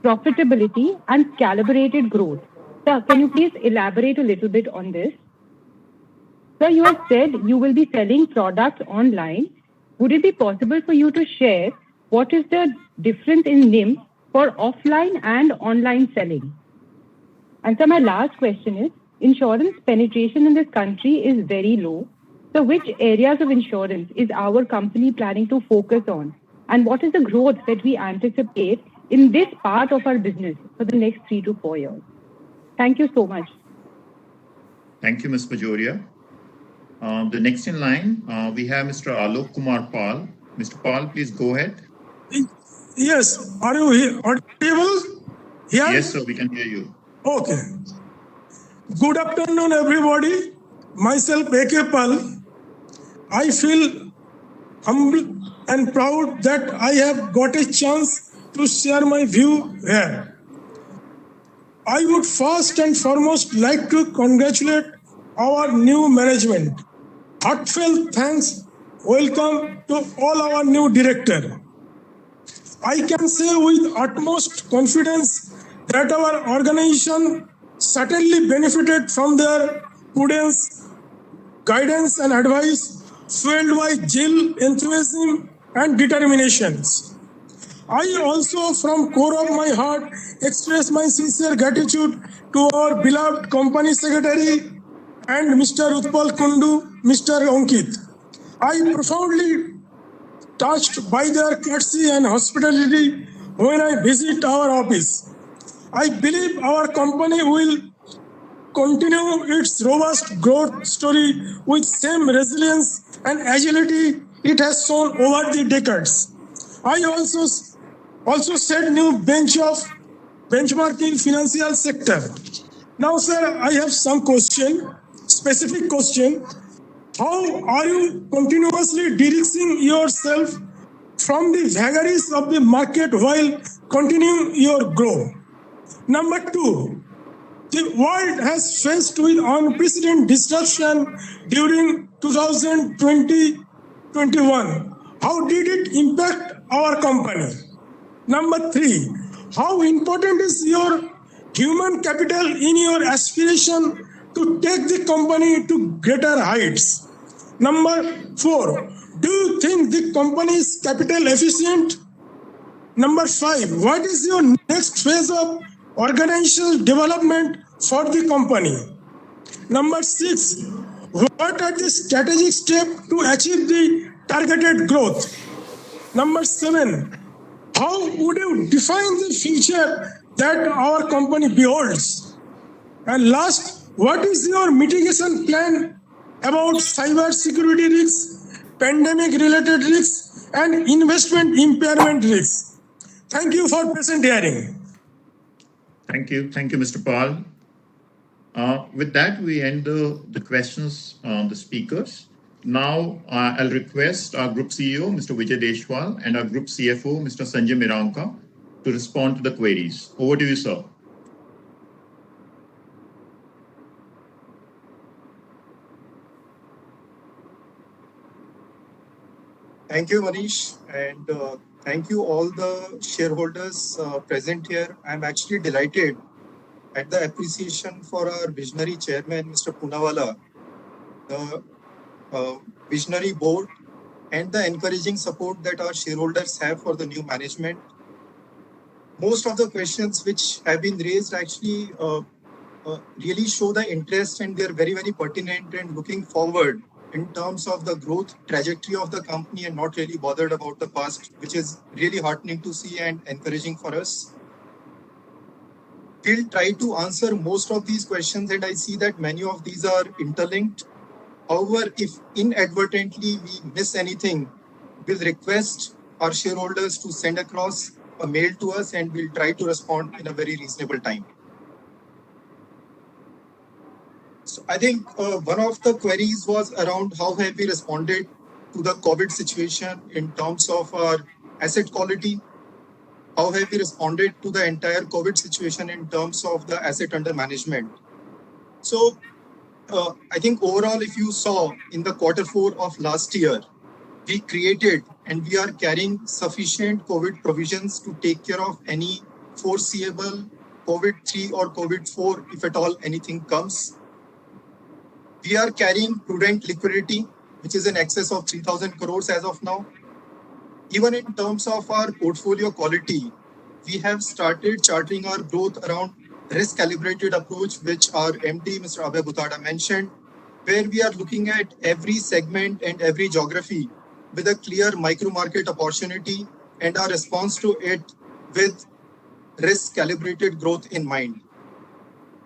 profitability, and calibrated growth. Sir, can you please elaborate a little bit on this? Sir, you have said you will be selling products online. Would it be possible for you to share what is the difference in NIM for offline and online selling? And so my last question is, insurance penetration in this country is very low. So which areas of insurance is our company planning to focus on? And what is the growth that we anticipate in this part of our business for the next 3 to 4 years? Thank you so much. Thank you, Ms. Bajoria. The next in line, we have Mr. Alok Kumar Pal. Mr. Pal, please go ahead. Yes, are you audible? Here? Yes, sir, we can hear you. Okay. Good afternoon, everybody. Myself, A.K. Pal. I feel humble and proud that I have got a chance to share my view here. I would first and foremost like to congratulate our new management. Heartfelt thanks, welcome to all our new director. I can say with utmost confidence that our organization certainly benefited from their prudence, guidance and advice fueled by zeal, enthusiasm and determinations. I also, from core of my heart, express my sincere gratitude to our beloved company secretary and Mr. Utpal Kundu, Mr. Ankit. I profoundly touched by their courtesy and hospitality when I visit our office. I believe our company will continue its robust growth story with same resilience and agility it has shown over the decades. I also set new bench of benchmarking financial sector. Now, sir, I have some specific question. How are you continuously de-risking yourself from the vagaries of the market while continuing your growth? Number two, the world has faced with unprecedented disruption during 2020-21. How did it impact our company? Number three, how important is your human capital in your aspiration to take the company to greater heights? Number four, do you think the company is capital efficient? Number five, what is your next phase of organizational development for the company? Number six, what are the strategic steps to achieve the targeted growth? Number seven, how would you define the future that our company beholds? And last, what is your mitigation plan about cyber security risks, pandemic related risks, and investment impairment risks? Thank you for present hearing. Thank you, Mr. Pal. With that, we end the questions on the speakers. Now, I'll request our Group CEO, Mr. Vijay Deshwal, and our Group CFO, Mr. Sanjay Miranka, to respond to the queries. Over to you, sir. Thank you, Manish, and thank you all the shareholders present here. I'm actually delighted at the appreciation for our visionary chairman, Mr. Poonawala, the visionary board, and the encouraging support that our shareholders have for the new management. Most of the questions which have been raised actually really show the interest, and they're very, very pertinent and looking forward in terms of the growth trajectory of the company and not really bothered about the past, which is really heartening to see and encouraging for us. We'll try to answer most of these questions, and I see that many of these are interlinked. However, if inadvertently we miss anything, we'll request our shareholders to send across a mail to us, and we'll try to respond in a very reasonable time. So I think one of the queries was around how have we responded to the COVID situation in terms of our asset quality. How have we responded to the entire COVID situation in terms of the asset under management? So I think overall, if you saw in the Q4 of last year, we created and we are carrying sufficient COVID provisions to take care of any foreseeable COVID-3 or COVID-4, if at all anything comes. We are carrying prudent liquidity, which is in excess of 3,000 crores as of now. Even in terms of our portfolio quality, we have started charting our growth around risk-calibrated approach, which our MD, Mr. Abhay Bhutada, mentioned, where we are looking at every segment and every geography with a clear micro-market opportunity and our response to it with risk-calibrated growth in mind.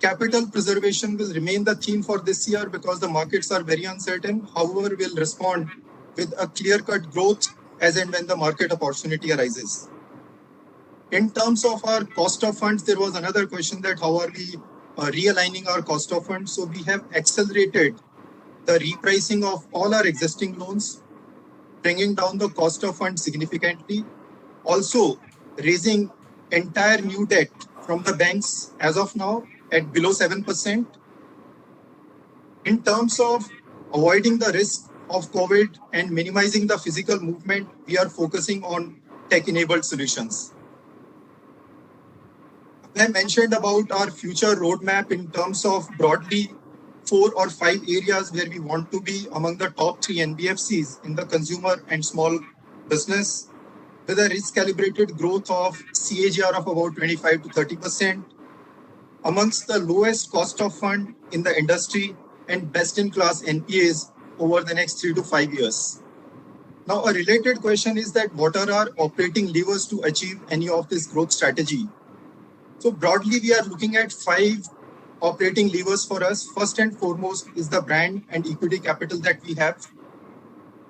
Capital preservation will remain the theme for this year because the markets are very uncertain. However, we'll respond with a clear-cut growth as and when the market opportunity arises. In terms of our cost of funds, there was another question that how are we realigning our cost of funds? So we have accelerated the repricing of all our existing loans, bringing down the cost of funds significantly. Also, raising entire new debt from the banks as of now at below 7%. In terms of avoiding the risk of COVID and minimizing the physical movement, we are focusing on tech-enabled solutions. I mentioned about our future roadmap in terms of broadly 4 or 5 areas where we want to be among the top 3 NBFCs in the consumer and small business, with a risk-calibrated growth of CAGR of about 25 to 30%, amongst the lowest cost of fund in the industry and best-in-class NPAs over the next 3 to 5 years. Now, a related question is that what are our operating levers to achieve any of this growth strategy? So broadly, we are looking at 5 operating levers for us. First and foremost is the brand and equity capital that we have.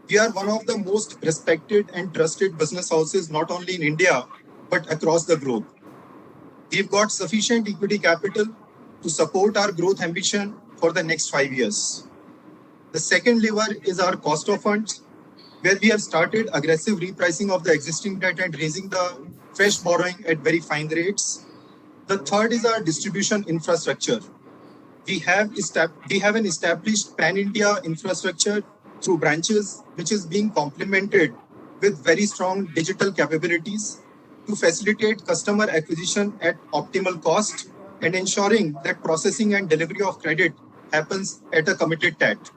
We are one of the most respected and trusted business houses, not only in India, but across the globe. We've got sufficient equity capital to support our growth ambition for the next 5 years. The second lever is our cost of funds, where we have started aggressive repricing of the existing debt and raising the fresh borrowing at very fine rates. The third is our distribution infrastructure. We have an established pan-India infrastructure through branches, which is being complemented with very strong digital capabilities to facilitate customer acquisition at optimal cost and ensuring that processing and delivery of credit happens at a committed TAT.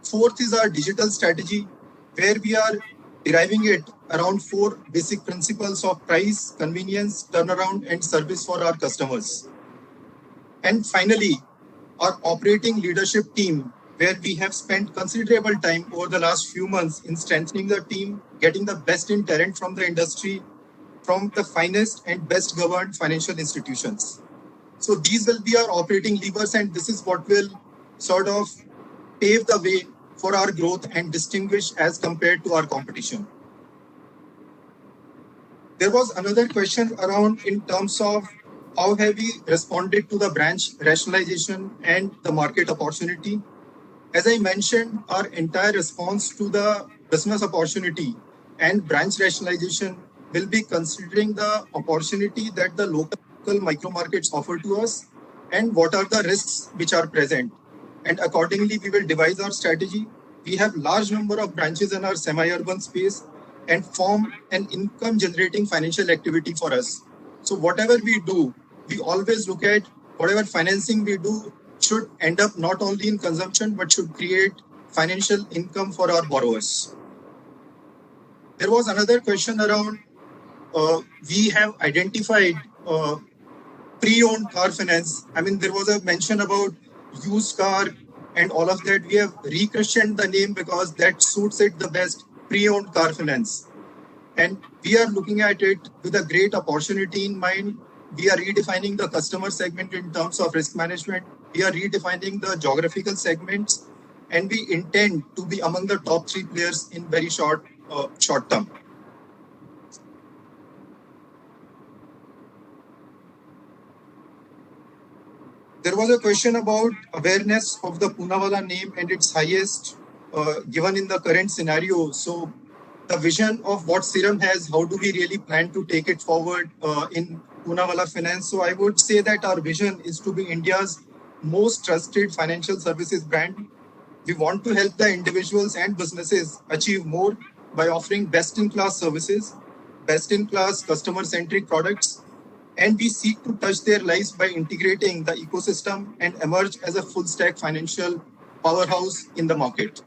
Fourth is our digital strategy, where we are deriving it around 4 basic principles of price, convenience, turnaround, and service for our customers. And finally, our operating leadership team, where we have spent considerable time over the last few months in strengthening the team, getting the best in talent from the industry, from the finest and best governed financial institutions. So these will be our operating levers, and this is what will sort of pave the way for our growth and distinguish as compared to our competition. There was another question around in terms of how have we responded to the branch rationalization and the market opportunity. As I mentioned, our entire response to the business opportunity and branch rationalization will be considering the opportunity that the local micro markets offer to us and what are the risks which are present. And accordingly, we will devise our strategy. We have large number of branches in our semi-urban space and form an income-generating financial activity for us. So whatever we do, we always look at whatever financing we do should end up not only in consumption, but should create financial income for our borrowers. There was another question around, we have identified pre-owned car finance. I mean, there was a mention about used car and all of that. We have rechristened the name because that suits it the best, pre-owned car finance. And we are looking at it with a great opportunity in mind. We are redefining the customer segment in terms of risk management. We are redefining the geographical segments, and we intend to be among the top 3 players in very short term. There was a question about awareness of the Poonawalla name and its highest given in the current scenario. So the vision of what Serum has, how do we really plan to take it forward in Poonawalla Finance? So I would say that our vision is to be India's most trusted financial services brand. We want to help the individuals and businesses achieve more by offering best-in-class services, best-in-class customer-centric products, and we seek to touch their lives by integrating the ecosystem and emerge as a full-stack financial powerhouse in the market.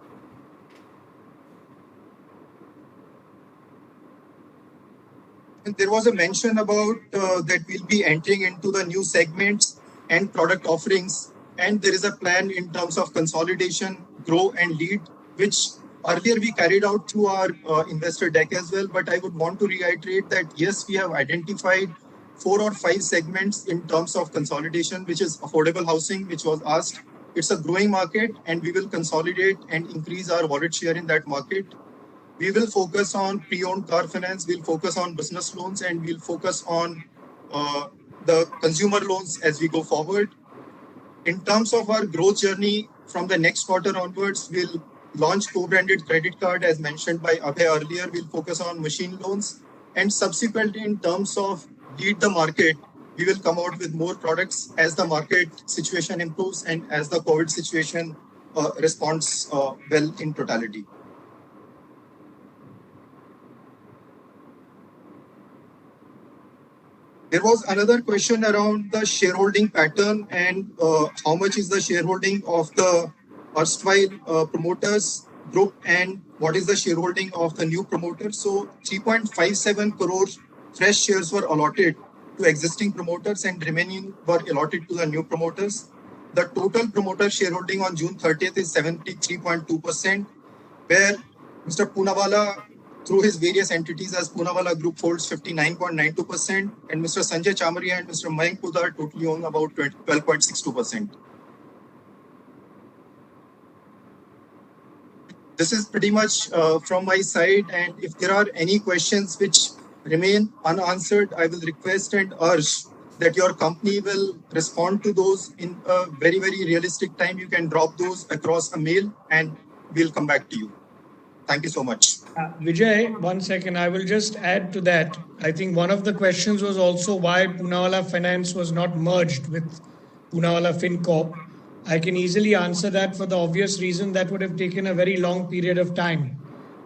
And there was a mention about that we'll be entering into the new segments and product offerings, and there is a plan in terms of consolidation, grow and lead, which earlier we carried out through our investor deck as well. But I would want to reiterate that yes, we have identified 4 or 5 segments in terms of consolidation, which is affordable housing, which was asked. It's a growing market, and we will consolidate and increase our wallet share in that market. We will focus on pre-owned car finance, we'll focus on business loans, and we'll focus on the consumer loans as we go forward. In terms of our growth journey from the next quarter onwards, we'll launch co-branded credit card as mentioned by Abhay earlier. We'll focus on machine loans, and subsequently in terms of lead the market, we will come out with more products as the market situation improves and as the COVID situation responds well in totality. There was another question around the shareholding pattern and how much is the shareholding of the erstwhile promoters group and what is the shareholding of the new promoters. So 3.57 crore fresh shares were allotted to existing promoters and remaining were allotted to the new promoters. The total promoter shareholding on June 30th is 73.2%, where Mr. Poonawalla, through his various entities as Poonawalla Group, holds 59.92%, and Mr. Sanjay Chamaria and Mr. Mayank Pudar totally own about 12.62%. This is pretty much from my side, and if there are any questions which remain unanswered, I will request and urge that your company will respond to those in a very, very realistic time. You can drop those across a mail and we'll come back to you. Thank you so much. Vijay, 1 second. I will just add to that. I think one of the questions was also why Poonawalla Finance was not merged with Poonawalla FinCorp. I can easily answer that for the obvious reason that would have taken a very long period of time.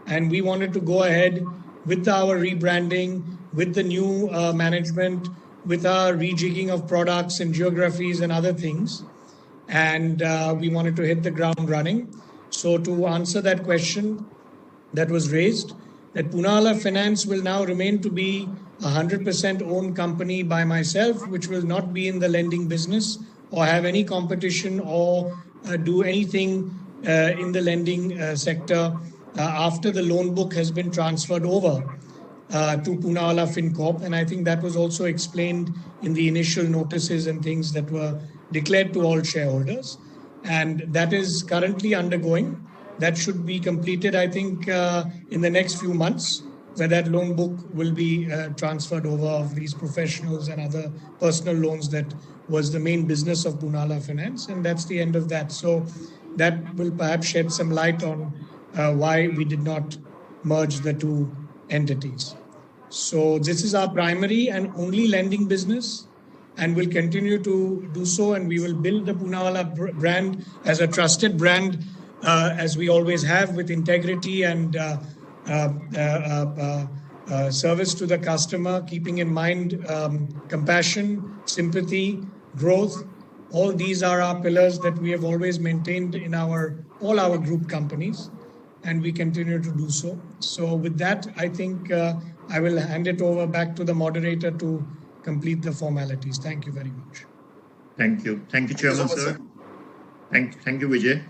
And we wanted to go ahead with our rebranding, with the new management, with our rejigging of products and geographies and other things. And we wanted to hit the ground running. So to answer that question that was raised, that Poonawalla Finance will now remain to be a 100% owned company by myself, which will not be in the lending business or have any competition or do anything in the lending sector after the loan book has been transferred over to Poonawalla FinCorp. And I think that was also explained in the initial notices and things that were declared to all shareholders. And that is currently undergoing. That should be completed, I think, in the next few months, where that loan book will be transferred over of these professionals and other personal loans that was the main business of Poonawalla Finance. And that's the end of that. So that will perhaps shed some light on why we did not merge the two entities. So this is our primary and only lending business, and will continue to do so. And we will build the Poonawalla brand as a trusted brand, as we always have, with integrity and service to the customer, keeping in mind compassion, sympathy, growth. All these are our pillars that we have always maintained in all our group companies, and we continue to do so. So with that, I think I will hand it over back to the moderator to complete the formalities. Thank you very much. Thank you. Thank you, Chairman, sir. Thank you, Vijay.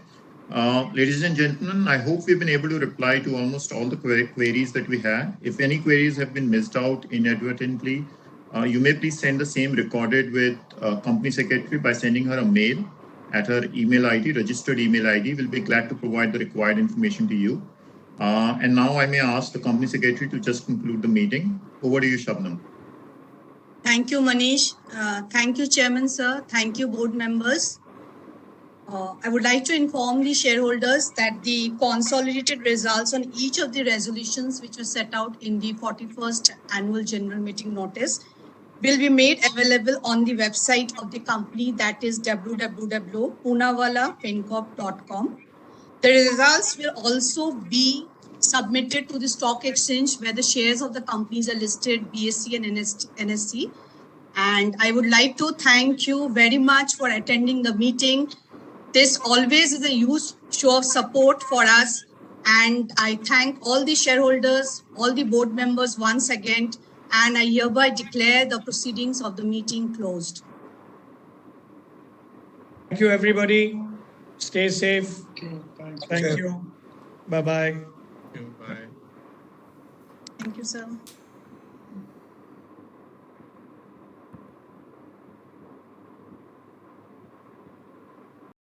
Ladies and gentlemen, I hope we've been able to reply to almost all the queries that we had. If any queries have been missed out inadvertently, you may please send the same recorded with Company Secretary by sending her a mail at her email ID, registered email ID. We'll be glad to provide the required information to you. And now I may ask the Company Secretary to just conclude the meeting. Over to you, Shabnam. Thank you, Manish. Thank you, Chairman, sir. Thank you, board members. I would like to inform the shareholders that the consolidated results on each of the resolutions which were set out in the 41st Annual General Meeting notice will be made available on the website of the company, that is www.poonawallaffincorp.com. The results will also be submitted to the stock exchange where the shares of the companies are listed, BSE and NSE. And I would like to thank you very much for attending the meeting. This always is a huge show of support for us. And I thank all the shareholders, all the board members once again. And I hereby declare the proceedings of the meeting closed. Thank you, everybody. Stay safe. Thank you. Bye-bye. Bye. Thank you, sir.